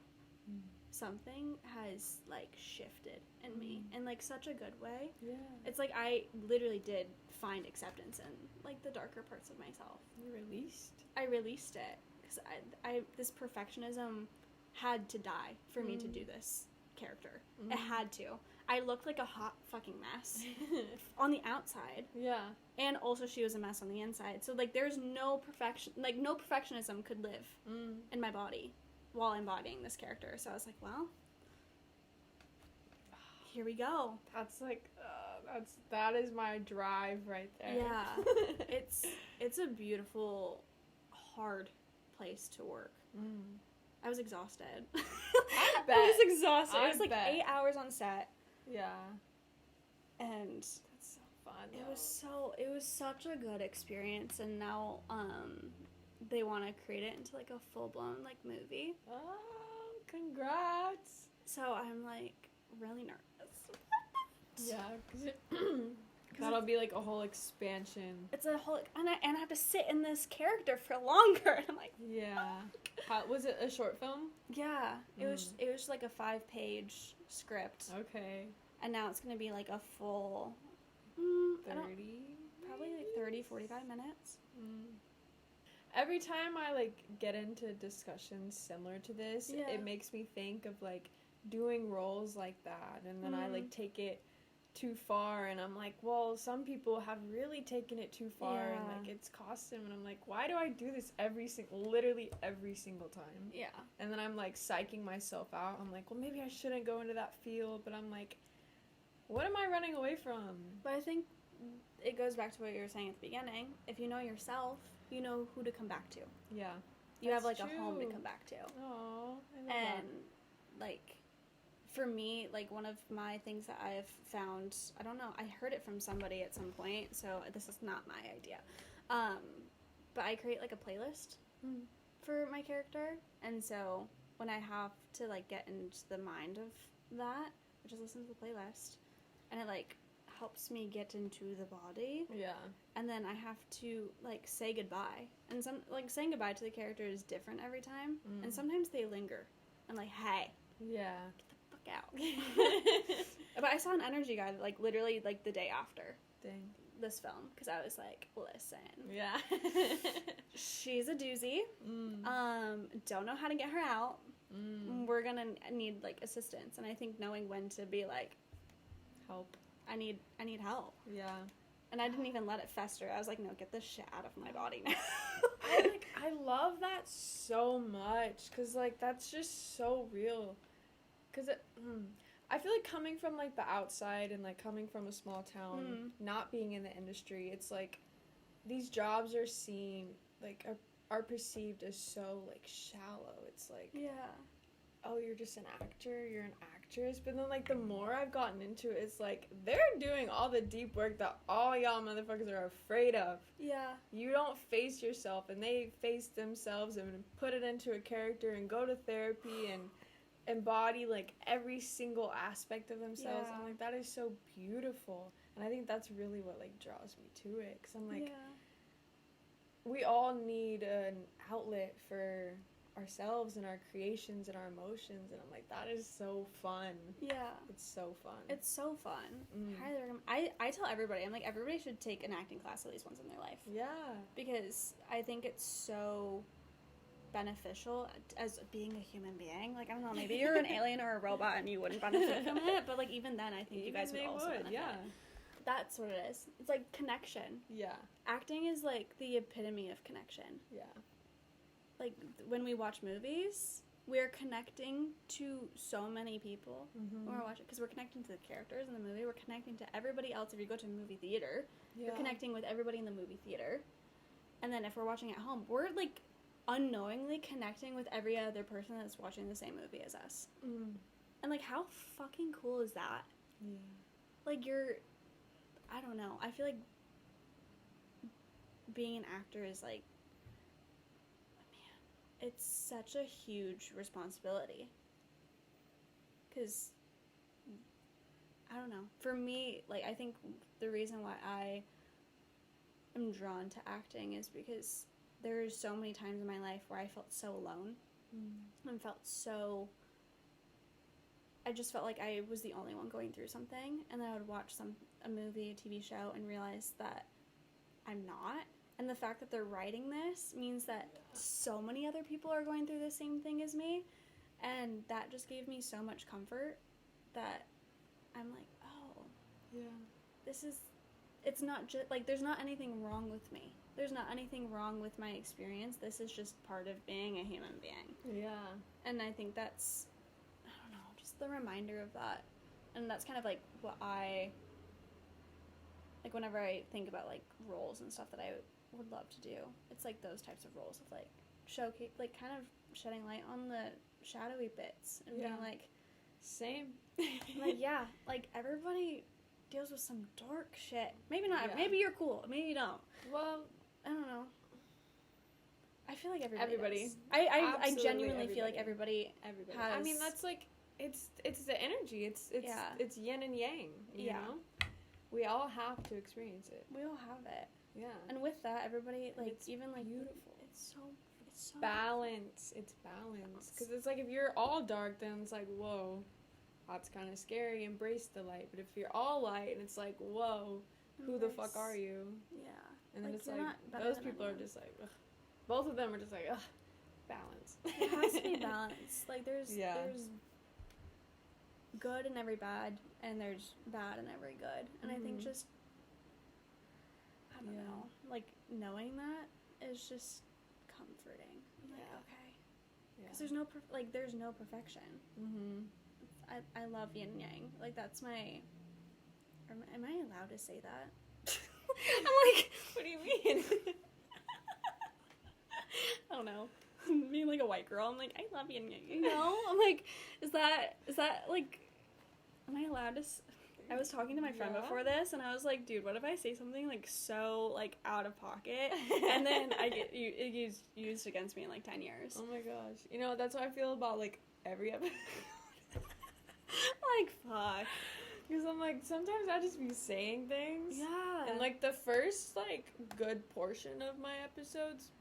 Something has, like, shifted in me in, like, such a good way. Yeah. It's like I literally did find acceptance in, like, the darker parts of myself. I released it. Because I this perfectionism had to die for me to do this character. It had to. I looked like a hot fucking mess on the outside. Yeah. And also she was a mess on the inside. So, like, there's no perfectionism could live in my body while embodying this character. So I was like, well, here we go. That's like, that is my drive right there. Yeah. It's a beautiful, hard place to work. I was exhausted. I bet. I was exhausted. It was like 8 hours on set. Yeah. And that's so fun. It was such a good experience, and now they want to create it into, like, a full-blown, like, movie. Oh, congrats. So I'm, like, really nervous. Yeah, because that'll be, like, a whole expansion. It's a whole, and I have to sit in this character for longer, and I'm like, yeah. How, was it a short film? Yeah, it was like a 5-page script. Okay. And now it's going to be, like, a full 30? Probably, like, 30, 45 minutes. Every time I, like, get into discussions similar to this, it makes me think of, like, doing roles like that, and then I, like, take it too far, and I'm like, well, some people have really taken it too far, and, like, it's cost them, and I'm like, why do I do this literally every single time? Yeah. And then I'm, like, psyching myself out. I'm like, well, maybe I shouldn't go into that field, but I'm like, what am I running away from? But I think it goes back to what you were saying at the beginning. If you know yourself, you know who to come back to. Yeah. You have, like, a home to come back to. Aww, I love that. Like, for me, like, one of my things that I've found, I don't know, I heard it from somebody at some point, so this is not my idea. But I create, like, a playlist for my character, and so when I have to, like, get into the mind of that, I just listen to the playlist, and it, like, helps me get into the body. Yeah. And then I have to, like, say goodbye. And saying goodbye to the character is different every time. And sometimes they linger. I'm like, hey. Yeah. Get the fuck out. But I saw an energy guy, like, literally, like, the day after. Dang. This film. Because I was like, listen. Yeah. She's a doozy. Don't know how to get her out. We're gonna need, like, assistance. And I think knowing when to be like, help. I need help. Yeah. And I didn't even let it fester. I was like, no, get this shit out of my body now. I love that so much, because, like, that's just so real. Because I feel like coming from, like, the outside and, like, coming from a small town, not being in the industry, it's like these jobs are seen, like, are perceived as so, like, shallow. It's like, yeah, oh, you're just an actor, you're an actress. But then, like, the more I've gotten into it, it's like, they're doing all the deep work that all y'all motherfuckers are afraid of. Yeah. You don't face yourself, and they face themselves and put it into a character and go to therapy and embody, like, every single aspect of themselves. Yeah. I'm like, that is so beautiful. And I think that's really what, like, draws me to it. Because I'm like, we all need an outlet for ourselves and our creations and our emotions, and I'm like, that is so fun. Yeah. It's so fun. It's so fun. Highly recommend. I tell everybody, I'm like, everybody should take an acting class at least once in their life. Yeah. Because I think it's so beneficial as being a human being. Like, I don't know, maybe you're an alien or a robot and you wouldn't benefit from it, but, like, even then, I think you guys would also benefit. Yeah. That's what it is. It's like connection. Yeah. Acting is like the epitome of connection. Yeah. Like, when we watch movies, we're connecting to so many people when we're watching, because we're connecting to the characters in the movie, we're connecting to everybody else. If you go to a movie theater, you're connecting with everybody in the movie theater. And then if we're watching at home, we're, like, unknowingly connecting with every other person that's watching the same movie as us. And, like, how fucking cool is that? Yeah. Like, I don't know, I feel like being an actor is, like, it's such a huge responsibility. Because, I don't know. For me, like, I think the reason why I am drawn to acting is because there's so many times in my life where I felt so alone. And felt so... I just felt like I was the only one going through something. And then I would watch a movie, a TV show, and realize that I'm not. And the fact that they're writing this means that so many other people are going through the same thing as me. And that just gave me so much comfort that I'm like, oh, yeah, it's not just, like, there's not anything wrong with me. There's not anything wrong with my experience. This is just part of being a human being. Yeah. And I think that's, I don't know, just the reminder of that. And that's kind of, like, what like, whenever I think about, like, roles and stuff that I would love to do, it's like those types of roles of, like, showcase, like, kind of shedding light on the shadowy bits and being like, same. like, yeah, like, everybody deals with some dark shit. Maybe not. Maybe you're cool. Maybe you don't. Well, I don't know. I feel like everybody does. I genuinely feel like everybody has. I mean, that's like, it's the energy. It's yin and yang. You know? We all have to experience it. We all have it. Yeah. And with that, everybody, like, it's even, like, beautiful. It's so balance. It's balance. Because it's like, if you're all dark, then it's like, whoa, that's kind of scary. Embrace the light. But if you're all light, and it's like, whoa, who the fuck are you? Yeah. And then like, it's like, those people are just like, ugh. Both of them are just like, ugh, balance. It has to be balanced. Like, there's good in every bad, and there's bad in every good. And I think just, I don't know, like, knowing that is just comforting. I'm like, okay. Because there's no perfection. I love yin and yang. Like, that's my, am I allowed to say that? I'm like, what do you mean? I don't know. Being, like, a white girl, I'm like, I love yin and yang, you know? I'm like, is that, like, am I allowed to... I was talking to my friend before this, and I was like, dude, what if I say something, like, so, like, out of pocket, and then it gets used against me in, like, 10 years. Oh my gosh. You know, that's how I feel about, like, every episode. Like, fuck. Because I'm like, sometimes I just be saying things. Yeah. And, like, the first, like, good portion of my episodes,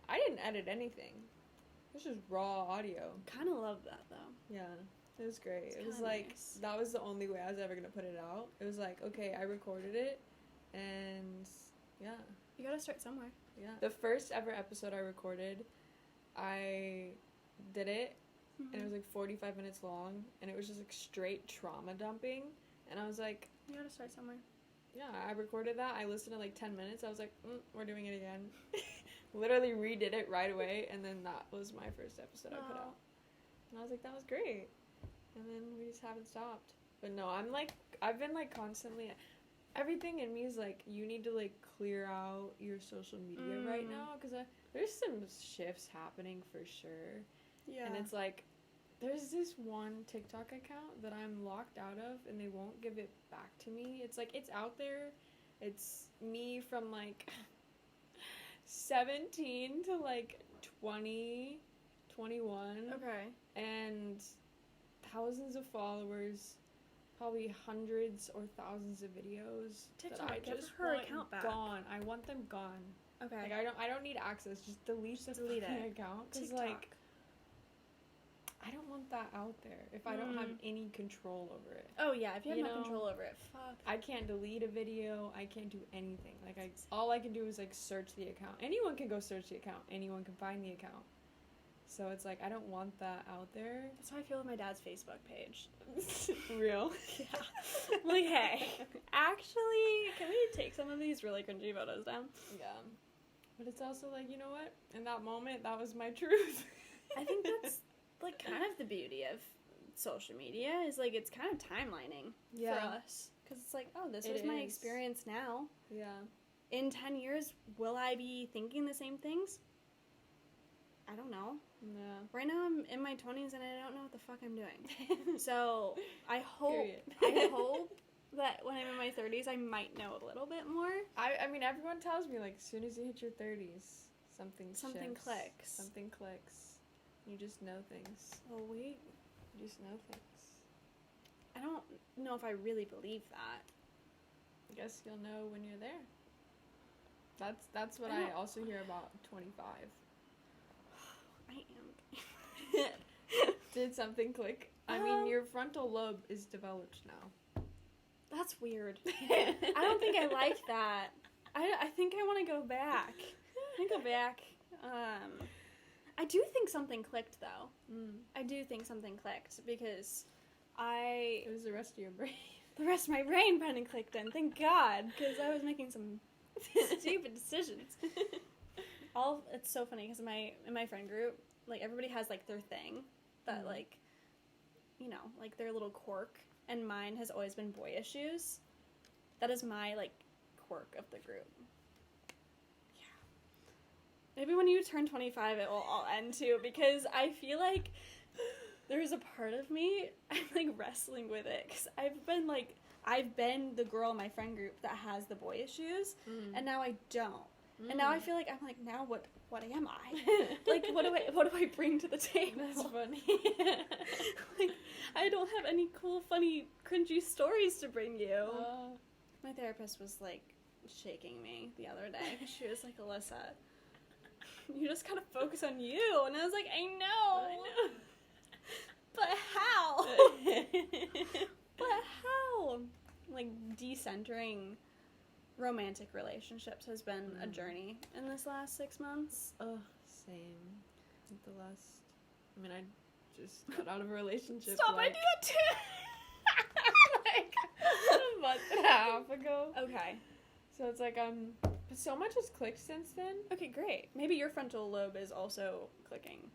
I didn't edit anything. It was just raw audio. Kind of love that, though. Yeah. It was great. It was like, nice. That was the only way I was ever going to put it out. It was like, okay, I recorded it, and yeah. You gotta start somewhere. Yeah. The first ever episode I recorded, I did it, and it was like 45 minutes long, and it was just like straight trauma dumping, and I was like... You gotta start somewhere. Yeah, I recorded that. I listened to like 10 minutes. I was like, we're doing it again. Literally redid it right away, and then that was my first episode I put out. And I was like, that was great. And then we just haven't stopped. But no, I've been like constantly, everything in me is like, you need to like clear out your social media right now, because there's some shifts happening for sure. Yeah. And it's like, There's this one TikTok account that I'm locked out of, and they won't give it back to me. It's like, it's out there. It's me from, like, 17 to, like, 20, 21. Okay. And thousands of followers, probably hundreds or thousands of videos. TikTok, that I give just her want account back. gone. I want them gone. Okay. Like, I don't need access. Just delete the delete fucking it. account. Because, TikTok. like, I don't want that out there if I don't have any control over it. Oh, yeah, if you have You no know? control over it, fuck. I can't delete a video. I can't do anything. Like, all I can do is, like, search the account. Anyone can go search the account. Anyone can find the account. So it's like, I don't want that out there. That's how I feel with my dad's Facebook page. Real? Yeah. I'm like, hey, actually, can we take some of these really cringy photos down? Yeah. But it's also like, you know what? In that moment, that was my truth. I think that's, like, kind of the beauty of social media is, like, it's kind of timelining for us. Because it's like, oh, this is my experience now. Yeah. In 10 years, will I be thinking the same things? I don't know. Yeah. Right now, I'm in my 20s, and I don't know what the fuck I'm doing. So, I hope that when I'm in my 30s, I might know a little bit more. I mean, everyone tells me, like, as soon as you hit your 30s, something shifts. Clicks. Something clicks. You just know things. Oh, wait. You just know things. I don't know if I really believe that. I guess you'll know when you're there. That's what I also hear about 25. I am. Did something click? I mean, your frontal lobe is developed now. That's weird. I don't think I like that. I think I want to go back. I do think something clicked, though. I do think something clicked because It was the rest of your brain. The rest of my brain finally clicked in. Thank God, because I was making some stupid decisions. It's so funny because in my friend group, like, everybody has, like, their thing that, like, you know, like, their little quirk, and mine has always been boy issues. That is my, like, quirk of the group. Yeah. Maybe when you turn 25, it will all end, too, because I feel like there's a part of me, I'm, like, wrestling with it, because I've been the girl in my friend group that has the boy issues, and now I don't. And now I feel like I'm like, now what am I? Like, what do I bring to the table? That's funny. Like, I don't have any cool, funny, cringy stories to bring you. My therapist was, like, shaking me the other day. She was like, Alyssa, you just gotta focus on you. And I was like, I know. But how? But how? Like, decentering romantic relationships has been a journey in this last 6 months. Same. I just got out of a relationship. Stop, I do that too! Like, a month and a half ago. Okay. So it's like, so much has clicked since then. Okay, great. Maybe your frontal lobe is also clicking.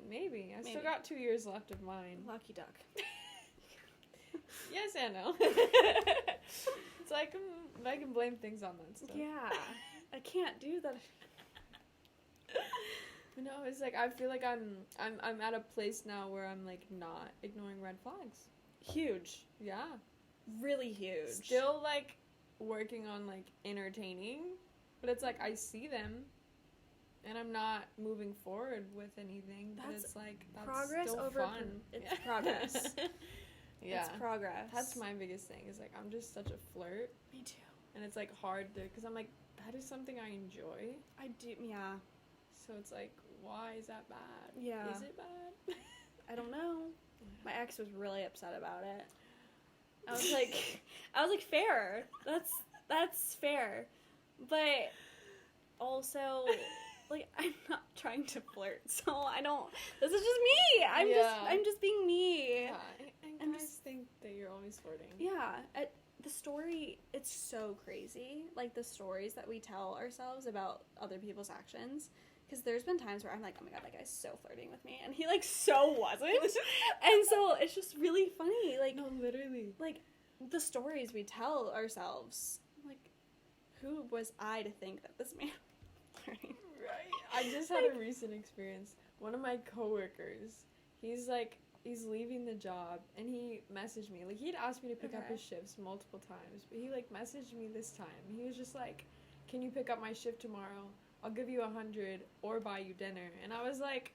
Maybe. I still got 2 years left of mine. Lucky duck. Yes and no. It's like, I can blame things on that stuff. Yeah. I can't do that. No, it's like, I feel like I'm at a place now where I'm, like, not ignoring red flags. Huge. Yeah. Really huge. Still, like, working on, like, entertaining, but it's like, I see them, and I'm not moving forward with anything, but it's like, that's progress still over fun. It's progress. Yeah. It's progress. That's my biggest thing, is like, I'm just such a flirt. Me too. And it's like hard to, because I'm like, that is something I enjoy. I do, yeah. So it's like, why is that bad? Yeah. Is it bad? I don't know. My ex was really upset about it. I was like, fair. That's fair. But also, like, I'm not trying to flirt, so I don't. This is just me. I'm just being me. Yeah, and guys think that you're always flirting. Yeah, the story, it's so crazy. Like, the stories that we tell ourselves about other people's actions. Because there's been times where I'm like, oh my god, that guy's so flirting with me. And he, like, so wasn't. And so it's just really funny. Like, no, literally. Like, the stories we tell ourselves. Like, who was I to think that this man was flirting? Right. I just had a recent experience. One of my coworkers, he's, like, he's leaving the job, and he messaged me. Like, he'd asked me to pick up Okay. his shifts multiple times, but he, like, messaged me this time. He was just like, can you pick up my shift tomorrow? I'll give you 100 or buy you dinner. And I was like,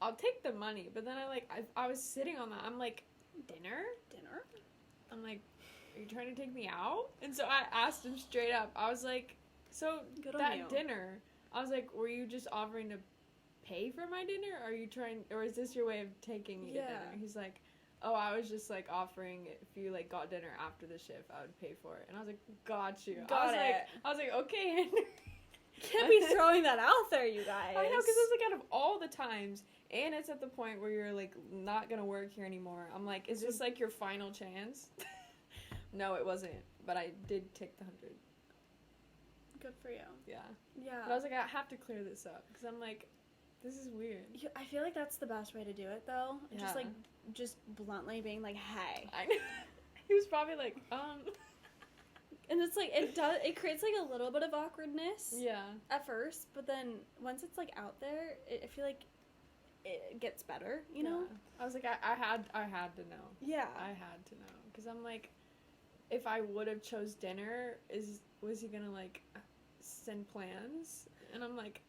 I'll take the money. But then I was sitting on that. I'm like, dinner? I'm like, are you trying to take me out? And so I asked him straight up. I was like, so Good on that you. dinner, I was like, were you just offering to pay for my dinner? Or is this your way of taking me to Yeah. dinner? He's like, oh, I was just, like, offering if you, like, got dinner after the shift, I would pay for it. And I was like, got you. Got it. I was like, okay, Henry. Can't be throwing that out there, you guys. I know, because it's, like, out of all the times, and it's at the point where you're, like, not gonna work here anymore. I'm like, is this, like, your final chance? No, it wasn't. But I did take the 100. Good for you. Yeah. Yeah. But I was like, I have to clear this up, because I'm like, this is weird. I feel like that's the best way to do it, though. Yeah. Just bluntly being like, hey. I know. He was probably like, And it's like, it creates like a little bit of awkwardness Yeah. at first, but then once it's like out there, I feel like it gets better, you know? I was like, I had to know. Yeah. I had to know. Because I'm like, if I would have chose dinner, was he gonna, like, send plans? And I'm like,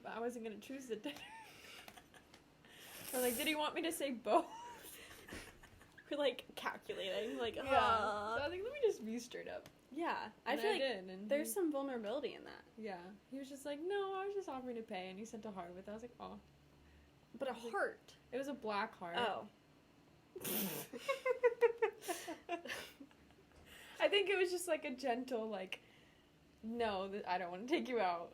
but I wasn't gonna choose the dinner. I'm like, did he want me to say both? We're like calculating, like, Yeah. So I was like, let me just be straight up. Yeah. I And feel like did, and there's some vulnerability in that. Yeah. He was just like, no, I was just offering to pay, and he sent a heart with it. I was like, oh. But a heart. It was a black heart. Oh. I think it was just like a gentle, like, no, I don't want to take you out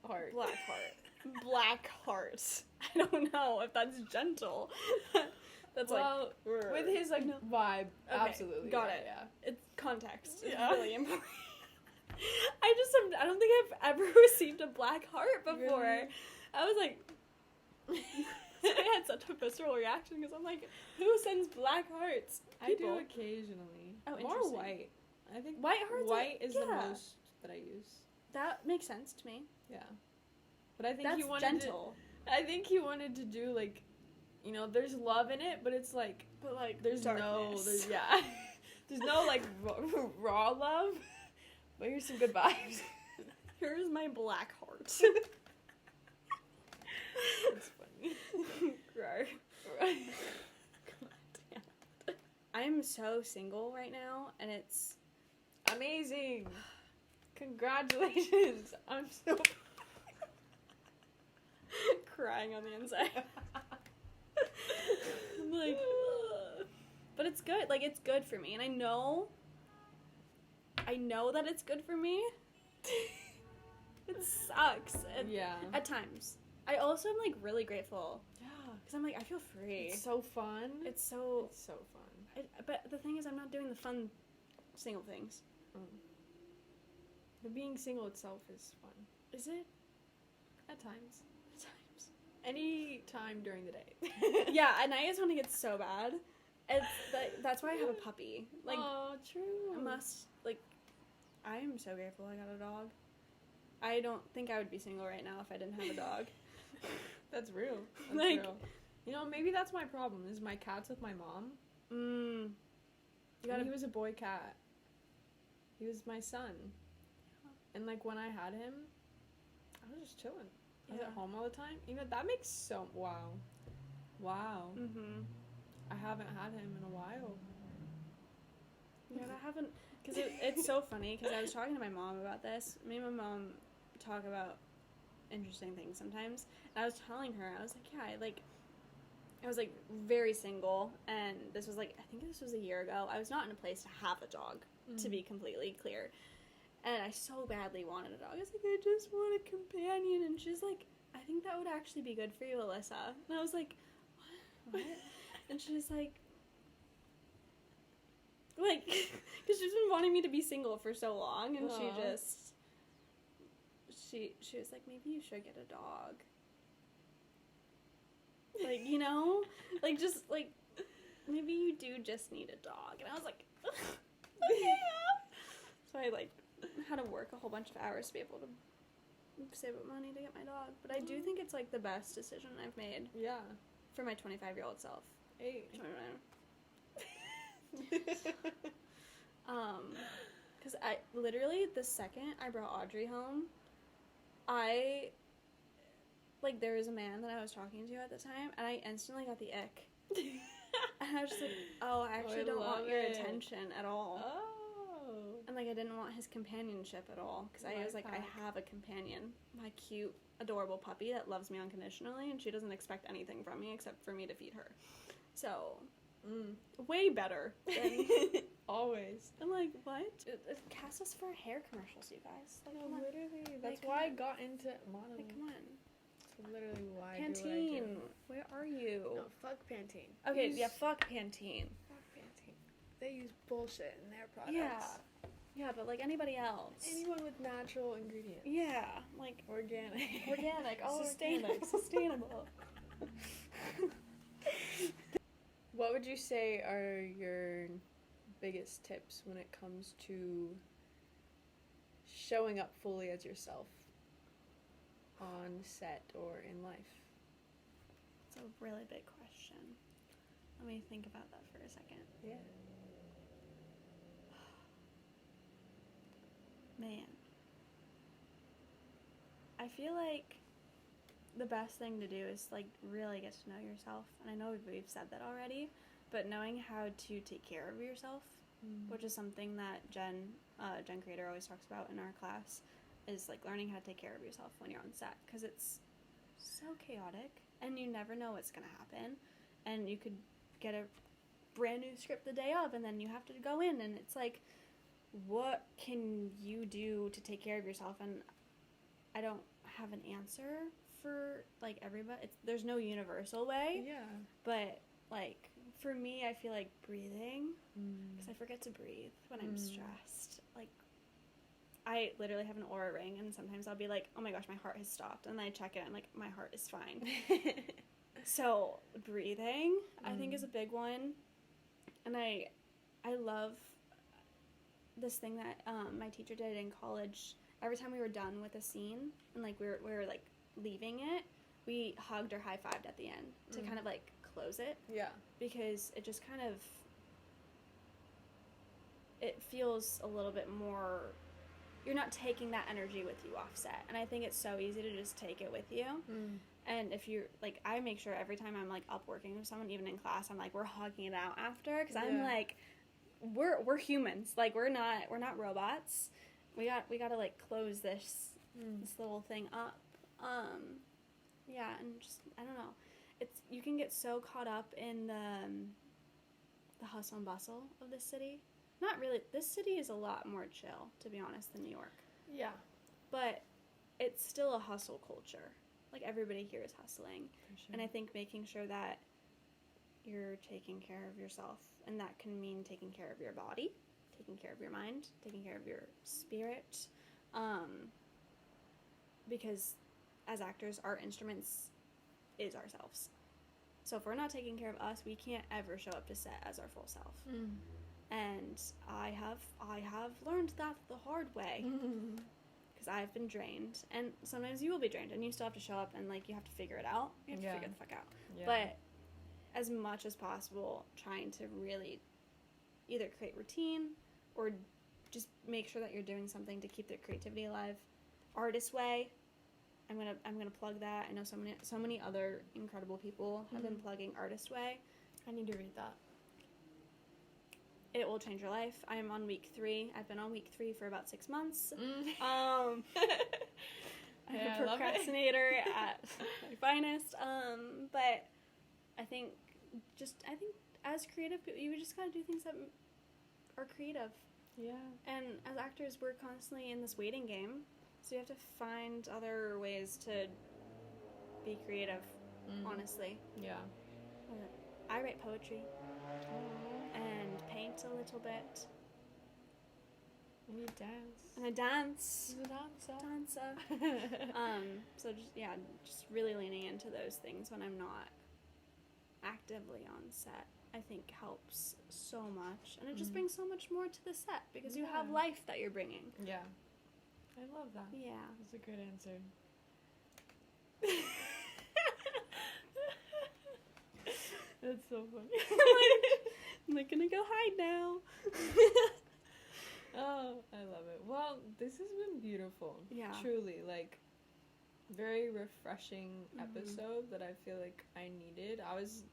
heart. Black heart. Black heart. I don't know if that's gentle. That's Well, with his, like, vibe, absolutely. got yeah, it. Yeah. It's context. It's Yeah. really important. I don't think I've ever received a black heart before. Really? I was like, I had such a visceral reaction because I'm like, who sends black hearts? I do People. occasionally. Oh, More interesting. white. I think White hearts. white is the yeah. most that I use. That makes sense to me. Yeah. But I think That's he wanted gentle. I think he wanted to do, like, you know, there's love in it, but it's like, But like, there's darkness. there's no, like, raw love, but here's some good vibes. Here's my black heart. It's funny. Right. Right. I'm so single right now, and it's Amazing. Congratulations. I'm so crying on the inside. I'm like, but it's good. Like, it's good for me, and I know that it's good for me. It sucks yeah. at times. I also am like really grateful Yeah. because I'm like, I feel free. It's so fun. It's so. fun. But the thing is, I'm not doing the fun single things. But being single itself is fun. Is it? At times. At times. Any time during the day. Yeah, at night is when it gets so bad. That's why I have a puppy. Like, oh, true. I am so grateful I got a dog. I don't think I would be single right now if I didn't have a dog. That's real. That's Like- real. You know, maybe that's my problem, is my cat's with my mom. He was a boy cat. He was my son. And, like, when I had him, I was just chilling. I was at home all the time. You know, that makes so... Wow. Mm-hmm. I haven't had him in a while. Yeah, I haven't... Because it's so funny, because I was talking to my mom about this. Me and my mom talk about interesting things sometimes. And I was telling her, I was like, yeah, I was, like, very single. And this was, like, I think this was a year ago. I was not in a place to have a dog, to be completely clear. And I so badly wanted a dog. I was like, I just want a companion. And she's like, I think that would actually be good for you, Alyssa. And I was like, what? And she's like, because she's been wanting me to be single for so long. And she was like, maybe you should get a dog. Like, you know? Like, just, like, maybe you do just need a dog. And I was like, okay. So I, like, had to work a whole bunch of hours to be able to save up money to get my dog. But I do think it's, like, the best decision I've made Yeah. for my 25-year-old self. Hey. 29. Because I literally, the second I brought Audrey home, there was a man that I was talking to at the time, and I instantly got the ick. And I was just like, oh, I actually don't want your attention at all. Oh. And, I didn't want his companionship at all, because I was like, I have a companion, my cute, adorable puppy that loves me unconditionally, and she doesn't expect anything from me except for me to feed her. So, way better than... Always. I'm like, what? Cast us for hair commercials, you guys. No, literally. That's why I got into modeling. Come on. That's literally why Pantene, I do. where are you? No, fuck Pantene. Okay, fuck Pantene. Fuck Pantene. They use bullshit in their products. Yeah, but anybody else. Anyone with natural ingredients. Yeah, organic. Organic, all sustainable. What would you say are your biggest tips when it comes to showing up fully as yourself on set or in life? It's a really big question. Let me think about that for a second. Yeah. Man. I feel like the best thing to do is really get to know yourself. And I know we've said that already, but knowing how to take care of yourself, which is something that Jen Creator always talks about in our class, is learning how to take care of yourself when you're on set, because it's so chaotic and you never know what's going to happen, and you could get a brand new script the day of and then you have to go in, and it's what can you do to take care of yourself? And I don't have an answer for everybody. There's no universal way. Yeah. But for me, I feel breathing, because I forget to breathe when I'm stressed. I literally have an Aura ring, and sometimes I'll be like, oh my gosh, my heart has stopped, and then I check it, and my heart is fine. So breathing, I think, is a big one. And I love this thing that my teacher did in college. Every time we were done with a scene and we were leaving it, we hugged or high-fived at the end to kind of close it. Yeah. Because it just kind of, it feels a little bit more, you're not taking that energy with you off set. And I think it's so easy to just take it with you. And if you're I make sure every time I'm up working with someone, even in class, I'm we're hugging it out after, because I'm we're humans. We're not robots. We got to close this little thing up. Yeah, and just, I don't know. You can get so caught up in the hustle and bustle of this city. Not really. This city is a lot more chill, to be honest, than New York. Yeah. But it's still a hustle culture. Everybody here is hustling. For sure. And I think making sure that you're taking care of yourself, and that can mean taking care of your body, taking care of your mind, taking care of your spirit, because as actors, our instruments is ourselves. So if we're not taking care of us, we can't ever show up to set as our full self. And I have learned that the hard way, because I've been drained, and sometimes you will be drained, and you still have to show up, and you have to figure it out. You have to figure the fuck out. Yeah. But as much as possible, trying to really either create routine or just make sure that you're doing something to keep their creativity alive. Artist Way, I'm gonna plug that. I know so many other incredible people have been plugging Artist Way. I need to read that. It will change your life. I am on week 3. I've been on week 3 for about 6 months. I'm a procrastinator at my finest. But I think as creative people, you just gotta do things that are creative. Yeah. And as actors, we're constantly in this waiting game, so you have to find other ways to be creative. Honestly. Yeah. I write poetry. And paint a little bit. And you dance. And I dance. You're a dancer. So just really leaning into those things when I'm not actively on set, I think helps so much. And it just brings so much more to the set, because you have life that you're bringing. Yeah. I love that. Yeah. That's a good answer. That's so funny. I'm like, gonna go hide now. Oh, I love it. Well, this has been beautiful. Yeah. Truly, like, very refreshing episode that I feel like I needed. I was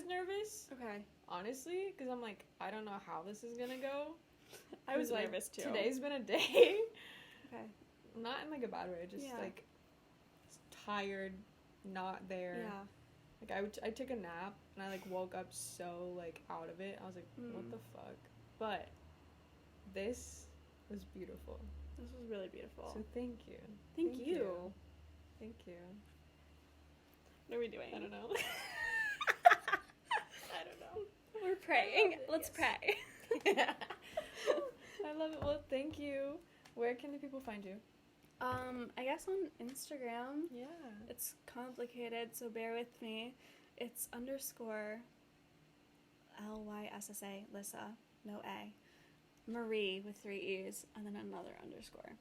nervous, Okay. honestly, because I'm like, I don't know how this is gonna go. I was like, nervous too. Today's been a day. Okay. Not in like a bad way, just like tired, not there. Yeah. Like I took a nap and I like woke up so like out of it. I was like, what the fuck? But this was beautiful. This was really beautiful. So thank you. Thank you. Thank you. What are we doing? I don't know. I don't know. We're praying. Let's pray. I love it. Well, thank you. Where can the people find you? I guess on Instagram. Yeah. It's complicated, so bear with me. It's _LYSSA, Lyssa, no A. Marie with 3 E's, and then another underscore.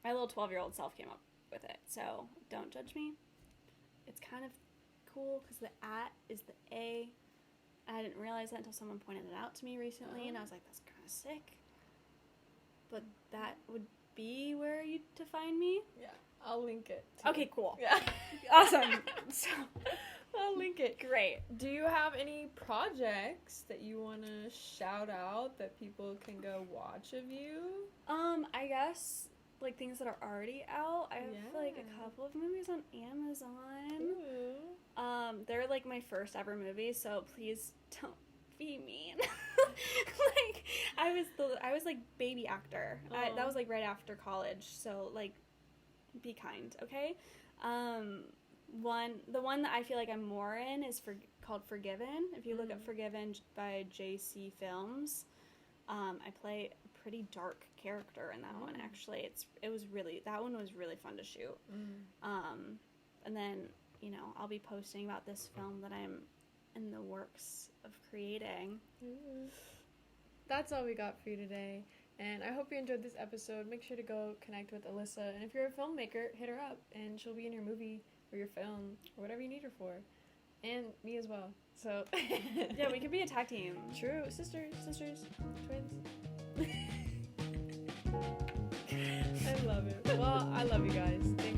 My little 12-year-old self came up with it, so don't judge me. It's kind of cool because the @ is the A. I didn't realize that until someone pointed it out to me recently, and I was like, that's kind of sick. But that would be where you to find me. Yeah, I'll link it. Too. Okay, cool. Yeah. Awesome. So, I'll link it. Great. Do you have any projects that you want to shout out that people can go watch of you? I guess like things that are already out. I have like a couple of movies on Amazon. Ooh. They're like my first ever movies, so please don't be mean. Like I was like baby actor. That was like right after college, so like be kind, okay? The one that I feel like I'm more in is called Forgiven. If you look up Forgiven by JC Films, I play a pretty dark character in that one. Actually, that one was really fun to shoot. And then I'll be posting about this film that I'm in the works of creating. That's all we got for you today. And I hope you enjoyed this episode. Make sure to go connect with Alyssa. And if you're a filmmaker, hit her up. And she'll be in your movie or your film or whatever you need her for. And me as well. So yeah, we could be a tag team. True. Sisters, twins. I love it. Well, I love you guys. Thank